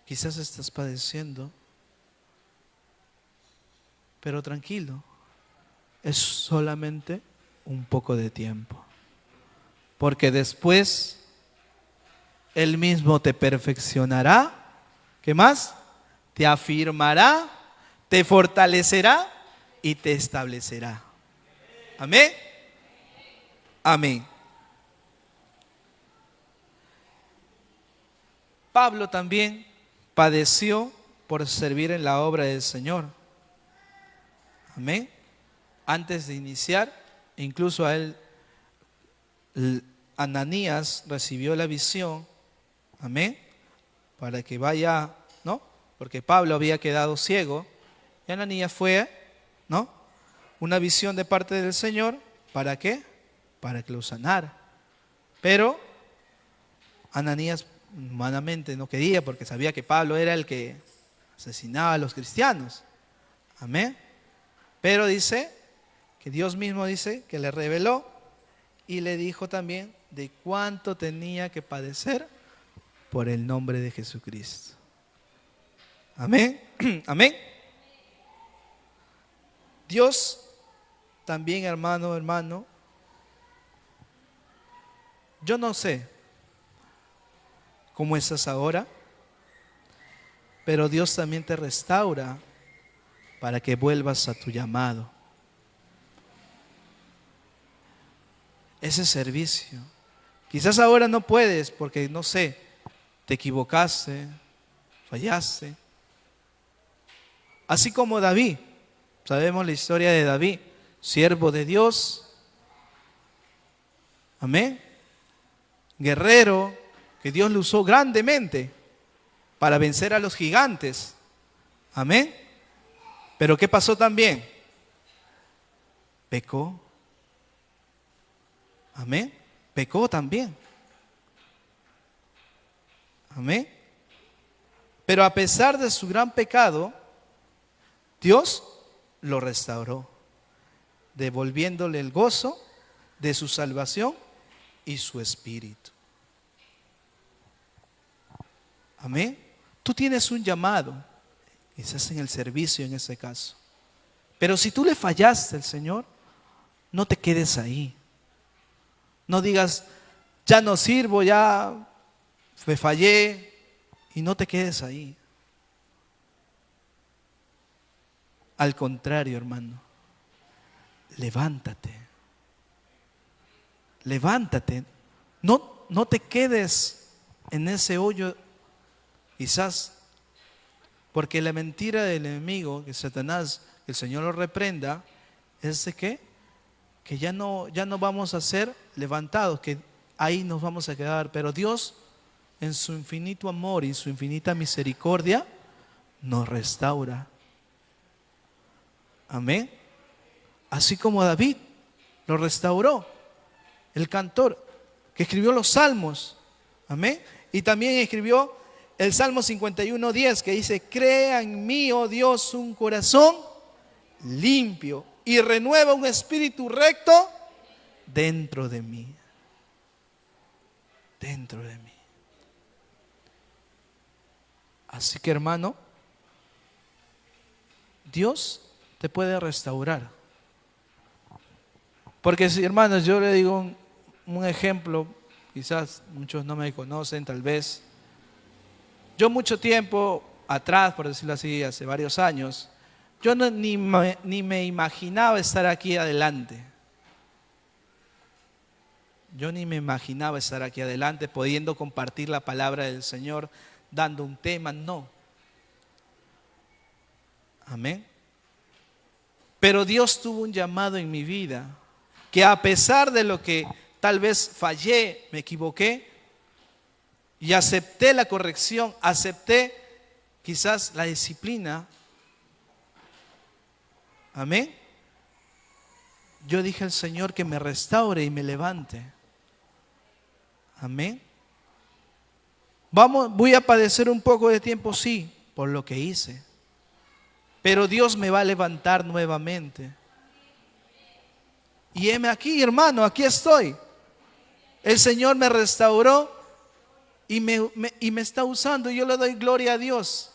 S1: Quizás estás padeciendo, pero tranquilo, es solamente un poco de tiempo. Porque después Él mismo te perfeccionará. ¿Qué más? Te afirmará, te fortalecerá y te establecerá. Amén. Amén. Pablo también padeció por servir en la obra del Señor. Amén. Antes de iniciar, incluso a él, Ananías recibió la visión. Amén. Para que vaya, ¿no? Porque Pablo había quedado ciego. Y Ananías fue, ¿no? Una visión de parte del Señor. ¿Para qué? para que lo sanara. Pero Ananías humanamente no quería, porque sabía que Pablo era el que asesinaba a los cristianos. Amén. Pero dice que Dios mismo dice que le reveló y le dijo también de cuánto tenía que padecer por el nombre de Jesucristo. Amén. Amén. Dios también, hermano, yo no sé cómo estás ahora, pero Dios también te restaura para que vuelvas a tu llamado. Ese servicio. Quizás ahora no puedes porque, no sé, te equivocaste, fallaste. Así como David, sabemos la historia de David, siervo de Dios, amén, guerrero, que Dios lo usó grandemente para vencer a los gigantes, amén. Pero ¿qué pasó también? Pecó, amén, pecó también, amén. Pero a pesar de su gran pecado, Dios lo restauró, devolviéndole el gozo de su salvación y su espíritu. Amén. Tú tienes un llamado, quizás en el servicio en ese caso. Pero si tú le fallaste al Señor, no te quedes ahí. No digas, ya no sirvo, ya me fallé, y no te quedes ahí. Al contrario, hermano, levántate. Levántate. No te quedes en ese hoyo, quizás, porque la mentira del enemigo, que Satanás, que el Señor lo reprenda, es de que ya no vamos a ser levantados, que ahí nos vamos a quedar. Pero Dios, en su infinito amor y su infinita misericordia, nos restaura. Amén. Así como David lo restauró, el cantor que escribió los salmos. Amén. Y también escribió el Salmo 51:10, que dice: crea en mí, oh Dios, un corazón limpio y renueva un espíritu recto dentro de mí. Dentro de mí. Así que, hermano, Dios te puede restaurar. Porque si, hermanos, yo le digo un ejemplo, quizás muchos no me conocen, tal vez. Yo mucho tiempo atrás, por decirlo así, hace varios años, yo ni me imaginaba estar aquí adelante. Yo ni me imaginaba estar aquí adelante pudiendo compartir la palabra del Señor, dando un tema, no. Amén. Pero Dios tuvo un llamado en mi vida, que a pesar de lo que tal vez fallé, me equivoqué, y acepté la corrección, acepté quizás la disciplina, amén. Yo dije al Señor que me restaure y me levante. Amén. Voy a padecer un poco de tiempo, sí, por lo que hice. Pero Dios me va a levantar nuevamente. Y heme aquí, hermano, aquí estoy. El Señor me restauró y me está usando. Y yo le doy gloria a Dios,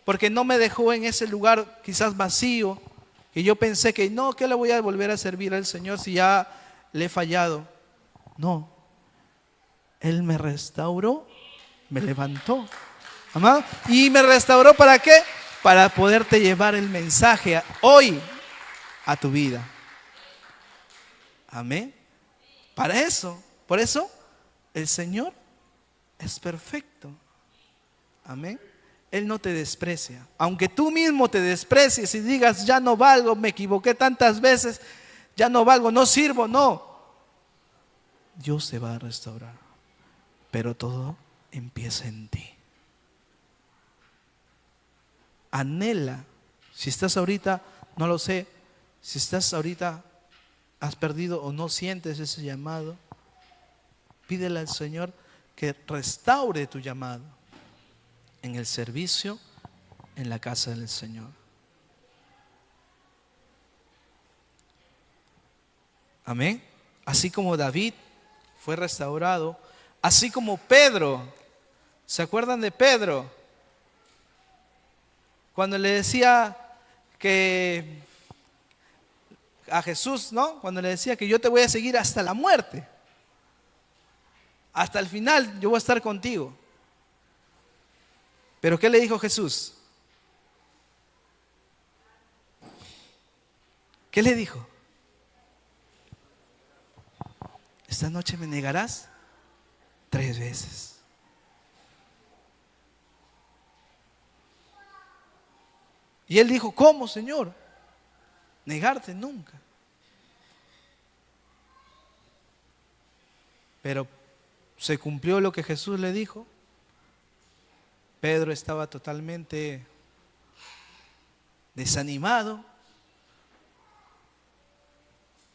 S1: porque no me dejó en ese lugar quizás vacío, que yo pensé que no, que le voy a volver a servir al Señor si ya le he fallado. No, Él me restauró, me levantó. ¿Amado? Y me restauró, ¿para qué? Para poderte llevar el mensaje hoy a tu vida. Amén. Para eso, por eso el Señor es perfecto. Amén. Él no te desprecia. Aunque tú mismo te desprecies y digas, ya no valgo, me equivoqué tantas veces, ya no valgo, no sirvo, no. Dios te va a restaurar. Pero todo empieza en ti. Anhela. Si estás ahorita, no lo sé, si estás ahorita has perdido o no sientes ese llamado, pídele al Señor que restaure tu llamado en el servicio, en la casa del Señor. Amén. Así como David fue restaurado, así como Pedro. ¿Se acuerdan de Pedro? Cuando le decía que a Jesús, ¿no? Cuando le decía que yo te voy a seguir hasta la muerte. Hasta el final yo voy a estar contigo. Pero ¿qué le dijo Jesús? ¿Qué le dijo? Esta noche me negarás 3 veces. Y él dijo, ¿cómo, Señor? Negarte nunca. Pero se cumplió lo que Jesús le dijo. Pedro estaba totalmente desanimado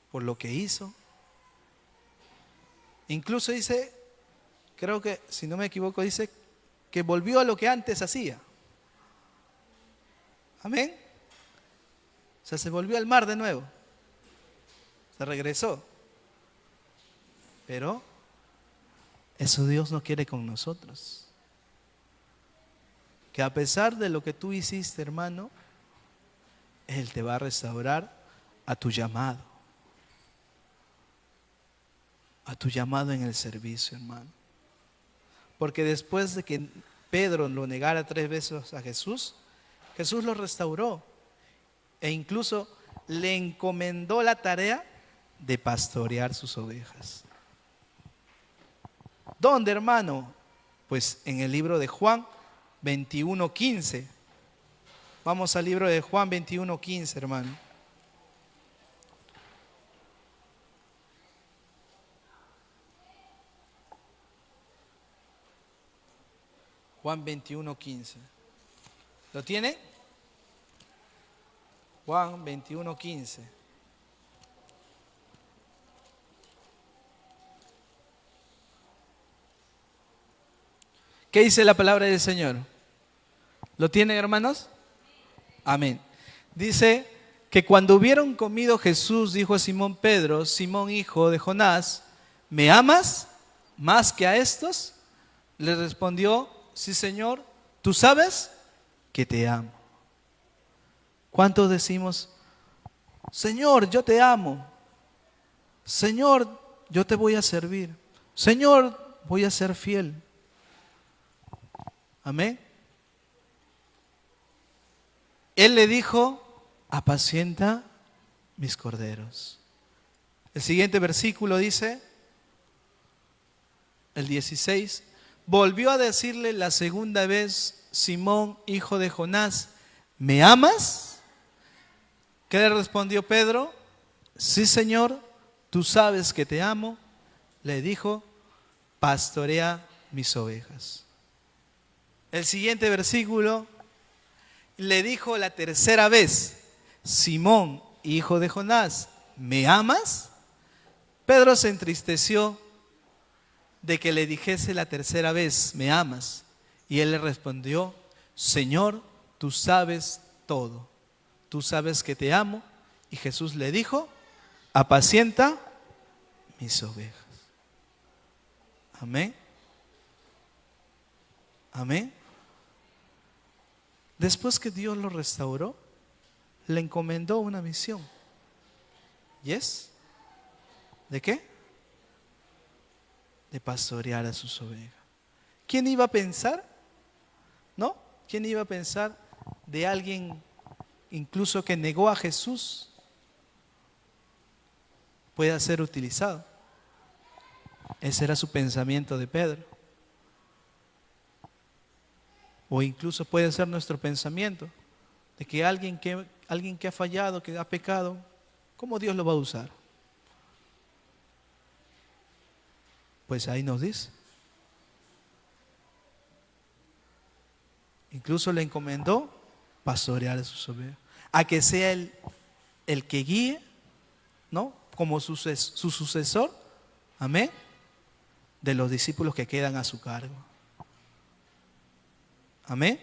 S1: por lo que hizo. Incluso dice, creo que, si no me equivoco, dice que volvió a lo que antes hacía. Amén. O sea, se volvió al mar de nuevo. Se regresó. Pero eso Dios no quiere con nosotros. Que a pesar de lo que tú hiciste, hermano, Él te va a restaurar a tu llamado. A tu llamado en el servicio, hermano. Porque después de que Pedro lo negara 3 veces a Jesús, Jesús lo restauró. E incluso le encomendó la tarea de pastorear sus ovejas. ¿Dónde, hermano? Pues en el libro de Juan 21:15. Vamos al libro de Juan 21:15, hermano. Juan 21:15. ¿Lo tiene? Juan 21:15. ¿Qué dice la palabra del Señor? ¿Lo tienen, hermanos? Amén. Dice que cuando hubieron comido, Jesús dijo a Simón Pedro, Simón hijo de Jonás, ¿me amas más que a estos? Le respondió, sí, Señor, tú sabes que te amo. ¿Cuántos decimos, Señor, yo te amo? Señor, yo te voy a servir. Señor, voy a ser fiel. Amén. Él le dijo, apacienta mis corderos. El siguiente versículo dice, el 16, volvió a decirle la segunda vez, Simón, hijo de Jonás, ¿me amas? ¿Qué le respondió Pedro? Sí, Señor, tú sabes que te amo. Le dijo, pastorea mis ovejas. El siguiente versículo le dijo la tercera vez, Simón, hijo de Jonás, ¿me amas? Pedro se entristeció de que le dijese la tercera vez, ¿me amas? Y él le respondió, Señor, tú sabes todo. Tú sabes que te amo. Y Jesús le dijo, apacienta mis ovejas. Amén. Amén. Después que Dios lo restauró, le encomendó una misión. ¿Y es? ¿De qué? De pastorear a sus ovejas. ¿Quién iba a pensar? ¿No? ¿Quién iba a pensar de alguien incluso que negó a Jesús pueda ser utilizado? Ese era su pensamiento de Pedro. O incluso puede ser nuestro pensamiento de que alguien que ha fallado, que ha pecado, ¿cómo Dios lo va a usar? Pues ahí nos dice. Incluso le encomendó pastorear a sus ovejas, a que sea el que guíe, ¿no? como su sucesor, amén, de los discípulos que quedan a su cargo. Amén.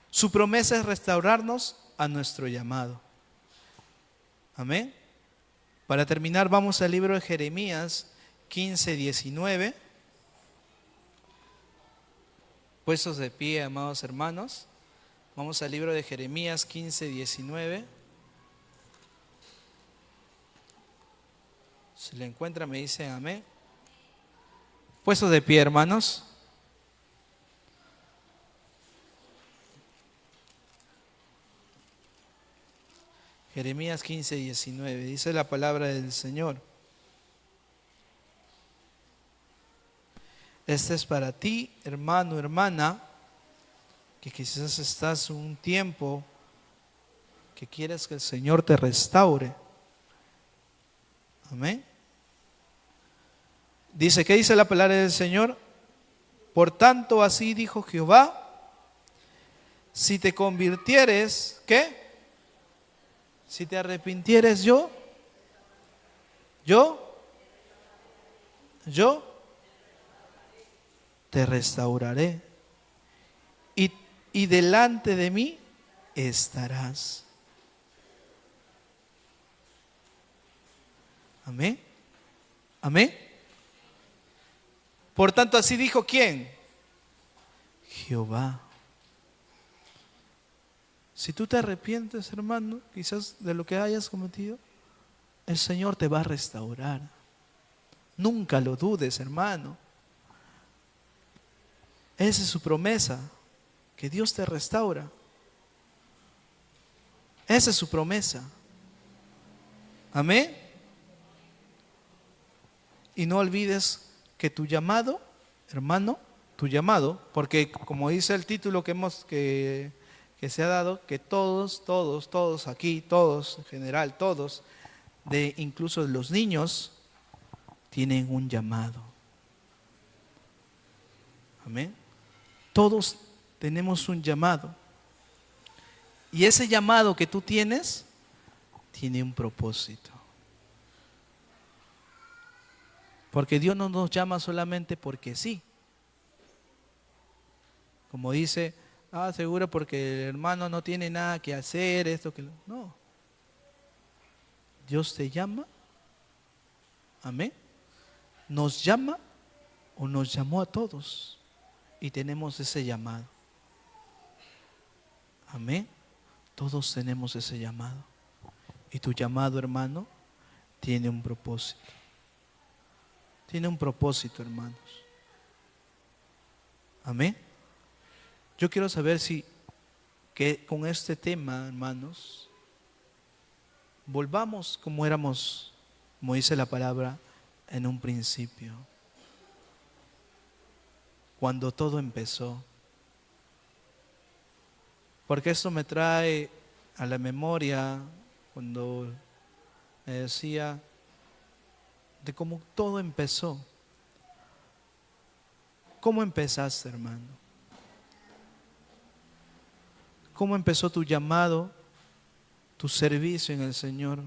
S1: Su promesa es restaurarnos a nuestro llamado. Amén. Para terminar, vamos al libro de Jeremías 15, 19. Puestos de pie, amados hermanos. Vamos al libro de Jeremías 15, 19. Si le encuentra me dicen amén. Puestos de pie, hermanos. Jeremías 15, 19. Dice la palabra del Señor. Este es para ti, hermano, hermana, que quizás estás un tiempo que quieres que el Señor te restaure. Amén. Dice, ¿qué dice la palabra del Señor? Por tanto, así dijo Jehová, si te convirtieres, ¿qué? Si te arrepintieres yo te restauraré y delante de mí estarás. Amén. Amén. Por tanto, así dijo ¿quién? Jehová. Si tú te arrepientes, hermano, quizás de lo que hayas cometido, el Señor te va a restaurar. Nunca lo dudes, hermano. Esa es su promesa, que Dios te restaura. Esa es su promesa. Amén. Y no olvides que tu llamado, hermano, tu llamado, porque como dice el título que se ha dado, que todos aquí, todos en general, todos, incluso los niños, tienen un llamado. Amén. Todos tenemos un llamado. Y ese llamado que tú tienes, tiene un propósito. Porque Dios no nos llama solamente porque sí. Como dice, seguro porque el hermano no tiene nada que hacer, esto que... No. Dios te llama. Amén. Nos llama o nos llamó a todos. Y tenemos ese llamado. Amén. Todos tenemos ese llamado. Y tu llamado, hermano, tiene un propósito. Tiene un propósito, hermanos. Amén. Yo quiero saber si que con este tema, hermanos, volvamos como éramos, como dice la palabra, en un principio. Cuando todo empezó. Porque esto me trae a la memoria cuando me decía de cómo todo empezó. ¿Cómo empezaste, hermano? ¿Cómo empezó tu llamado, tu servicio en el Señor?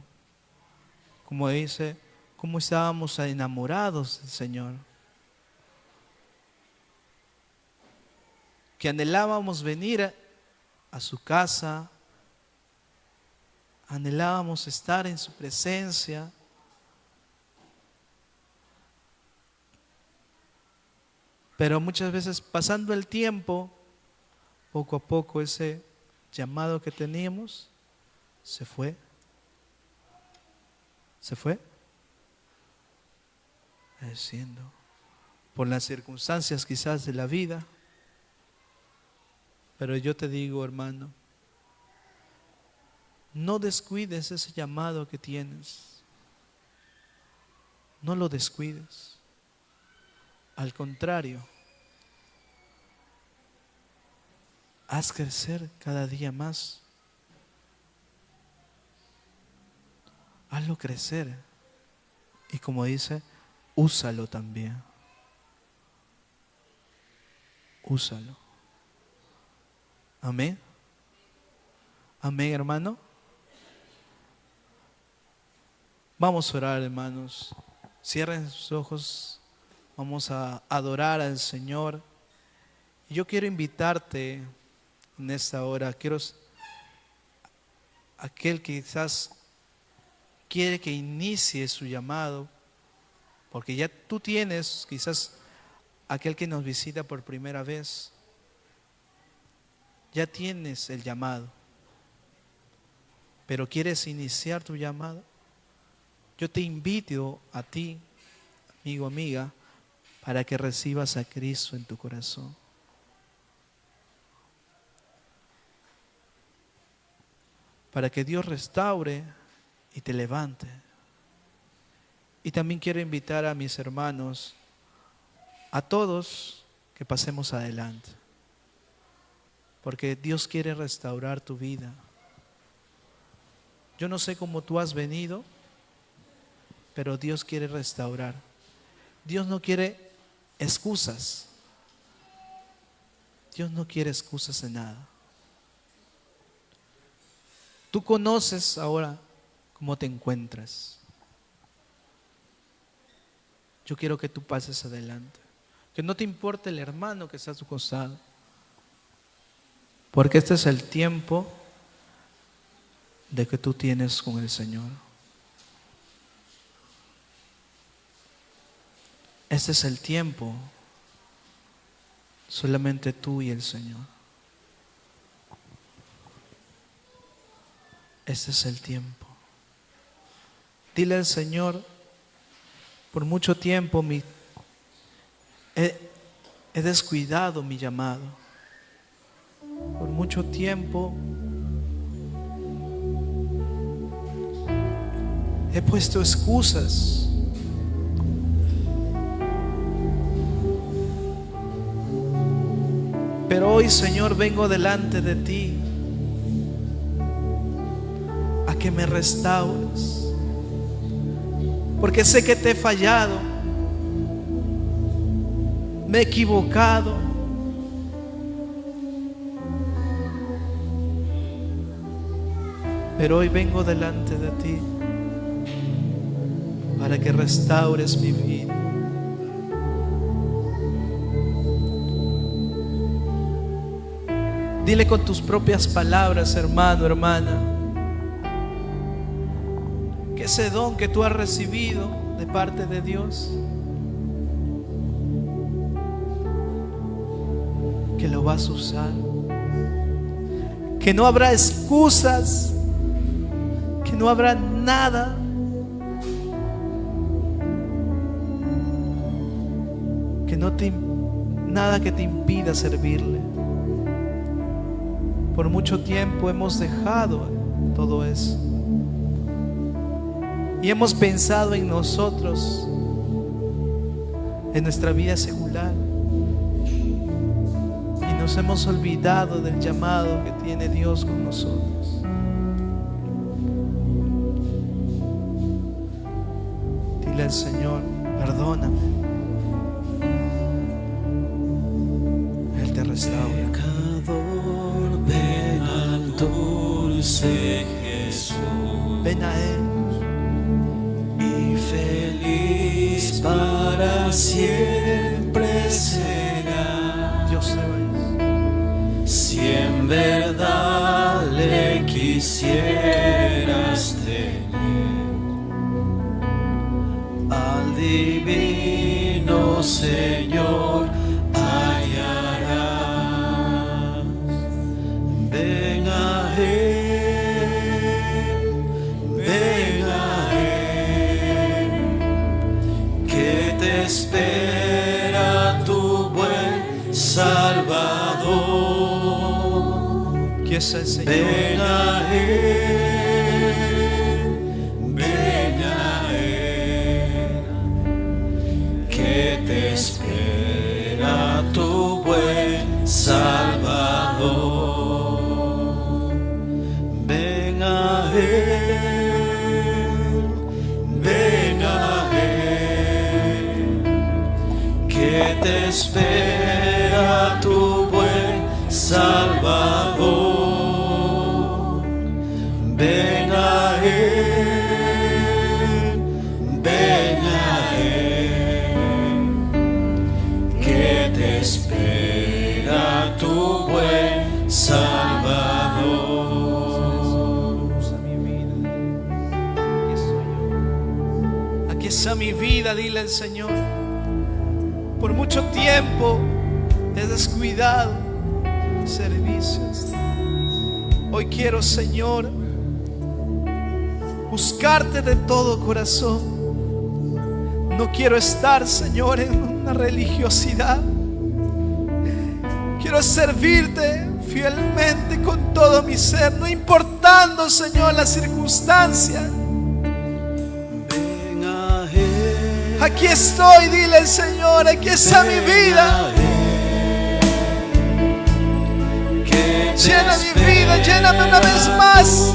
S1: Como dice, ¿cómo estábamos enamorados del Señor? Que anhelábamos venir a su casa, anhelábamos estar en su presencia. Pero muchas veces pasando el tiempo, poco a poco ese llamado que teníamos se fue. Se fue. Diciendo, por las circunstancias quizás de la vida. Pero yo te digo, hermano, no descuides ese llamado que tienes. No lo descuides. Al contrario, haz crecer cada día más. Hazlo crecer. Y como dice, úsalo también. Úsalo. Amén. Amén, hermano. Vamos a orar, hermanos. Cierren sus ojos. Vamos a adorar al Señor. Yo quiero invitarte en esta hora. Aquel que quizás quiere que inicie su llamado, porque ya tú tienes quizás aquel que nos visita por primera vez. Ya tienes el llamado, pero ¿quieres iniciar tu llamado? Yo te invito a ti, amigo, amiga, para que recibas a Cristo en tu corazón. Para que Dios restaure y te levante. Y también quiero invitar a mis hermanos, a todos, que pasemos adelante. Porque Dios quiere restaurar tu vida. Yo no sé cómo tú has venido, pero Dios quiere restaurar. Dios no quiere excusas. Dios no quiere excusas en nada. Tú conoces ahora cómo te encuentras. Yo quiero que tú pases adelante. Que no te importe el hermano que está a tu costado. Porque este es el tiempo de que tú tienes con el Señor. Este es el tiempo solamente tú y el Señor. Este es el tiempo. Dile al Señor, por mucho tiempo he descuidado mi llamado. Por mucho tiempo he puesto excusas. Pero hoy, Señor, vengo delante de ti a que me restaures, porque sé que te he fallado, me he equivocado, pero hoy vengo delante de ti para que restaures mi vida. Dile con tus propias palabras, hermano, hermana, que ese don que tú has recibido de parte de Dios, que lo vas a usar, que no habrá excusas, que no habrá nada nada que te impida servirle. Por mucho tiempo hemos dejado todo eso y hemos pensado en nosotros, en nuestra vida secular, y nos hemos olvidado del llamado que tiene Dios con nosotros. Dile al Señor, perdóname. Él te restaura.
S2: Ven al dulce Jesús,
S1: ven a Él,
S2: y feliz para siempre será.
S1: Dios te va.
S2: Si en verdad le quisieras tener, al divino Señor espera tu buen Salvador.
S1: Que es el Señor.
S2: Ven a Él, ven a Él, que te espera tu buen Salvador. Ven a Él, ven a Él, que te espera tu buen Salvador. Ven a Él,
S1: Aquí está mi vida, dile al Señor. Por mucho tiempo he descuidado servicios. Hoy quiero, Señor, buscarte de todo corazón. No quiero estar, Señor, en una religiosidad. Quiero servirte fielmente con todo mi ser, no importando, Señor, las circunstancias.
S2: Ven a Él.
S1: Aquí estoy, dile al Señor, aquí está mi vida. Llena mi vida, lléname una vez más.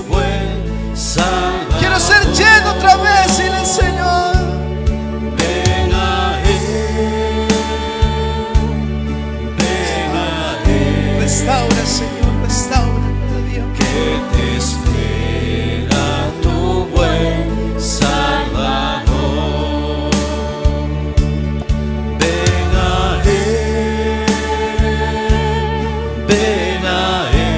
S1: Quiero ser lleno otra vez, dile al Señor.
S2: Ven a Él. Ven a Él.
S1: Restaura, Señor, restaura, Dios.
S2: Que te espera tu buen Salvador. Ven a Él. Ven a Él.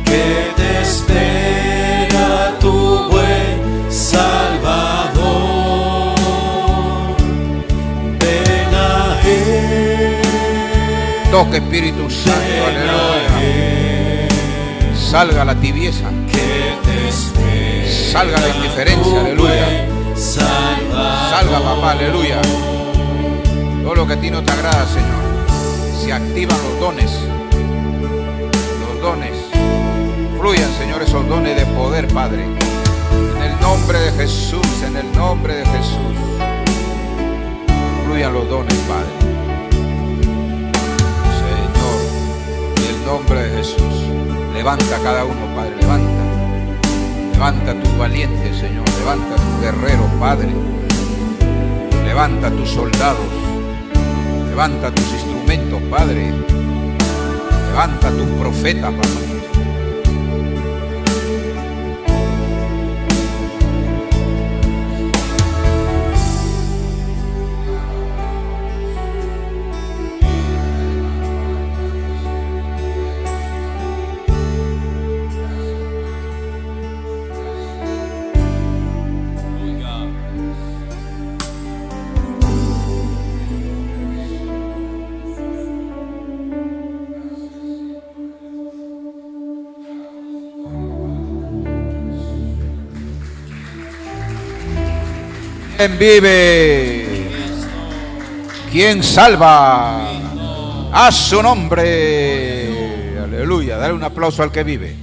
S2: Que te espera tu buen Salvador. Ven a Él.
S3: Toque, Espíritu Santo, aleluya. Salga la tibieza, salga la indiferencia, aleluya. Salga, papá, aleluya. Todo lo que a ti no te agrada, Señor. Se activan los dones. Los dones. Fluyan, Señor, esos dones de poder, Padre. En el nombre de Jesús, en el nombre de Jesús. Fluyan los dones, Padre. Señor, en el nombre de Jesús. Levanta a cada uno, Padre, levanta. Levanta a tus valientes, Señor. Levanta a tus guerreros, Padre. Levanta a tus soldados. Levanta a tus instrumentos, Padre. Levanta a tus profetas, papá. ¿Quién vive? ¿Quién salva? A su nombre. Aleluya. Dale un aplauso al que vive.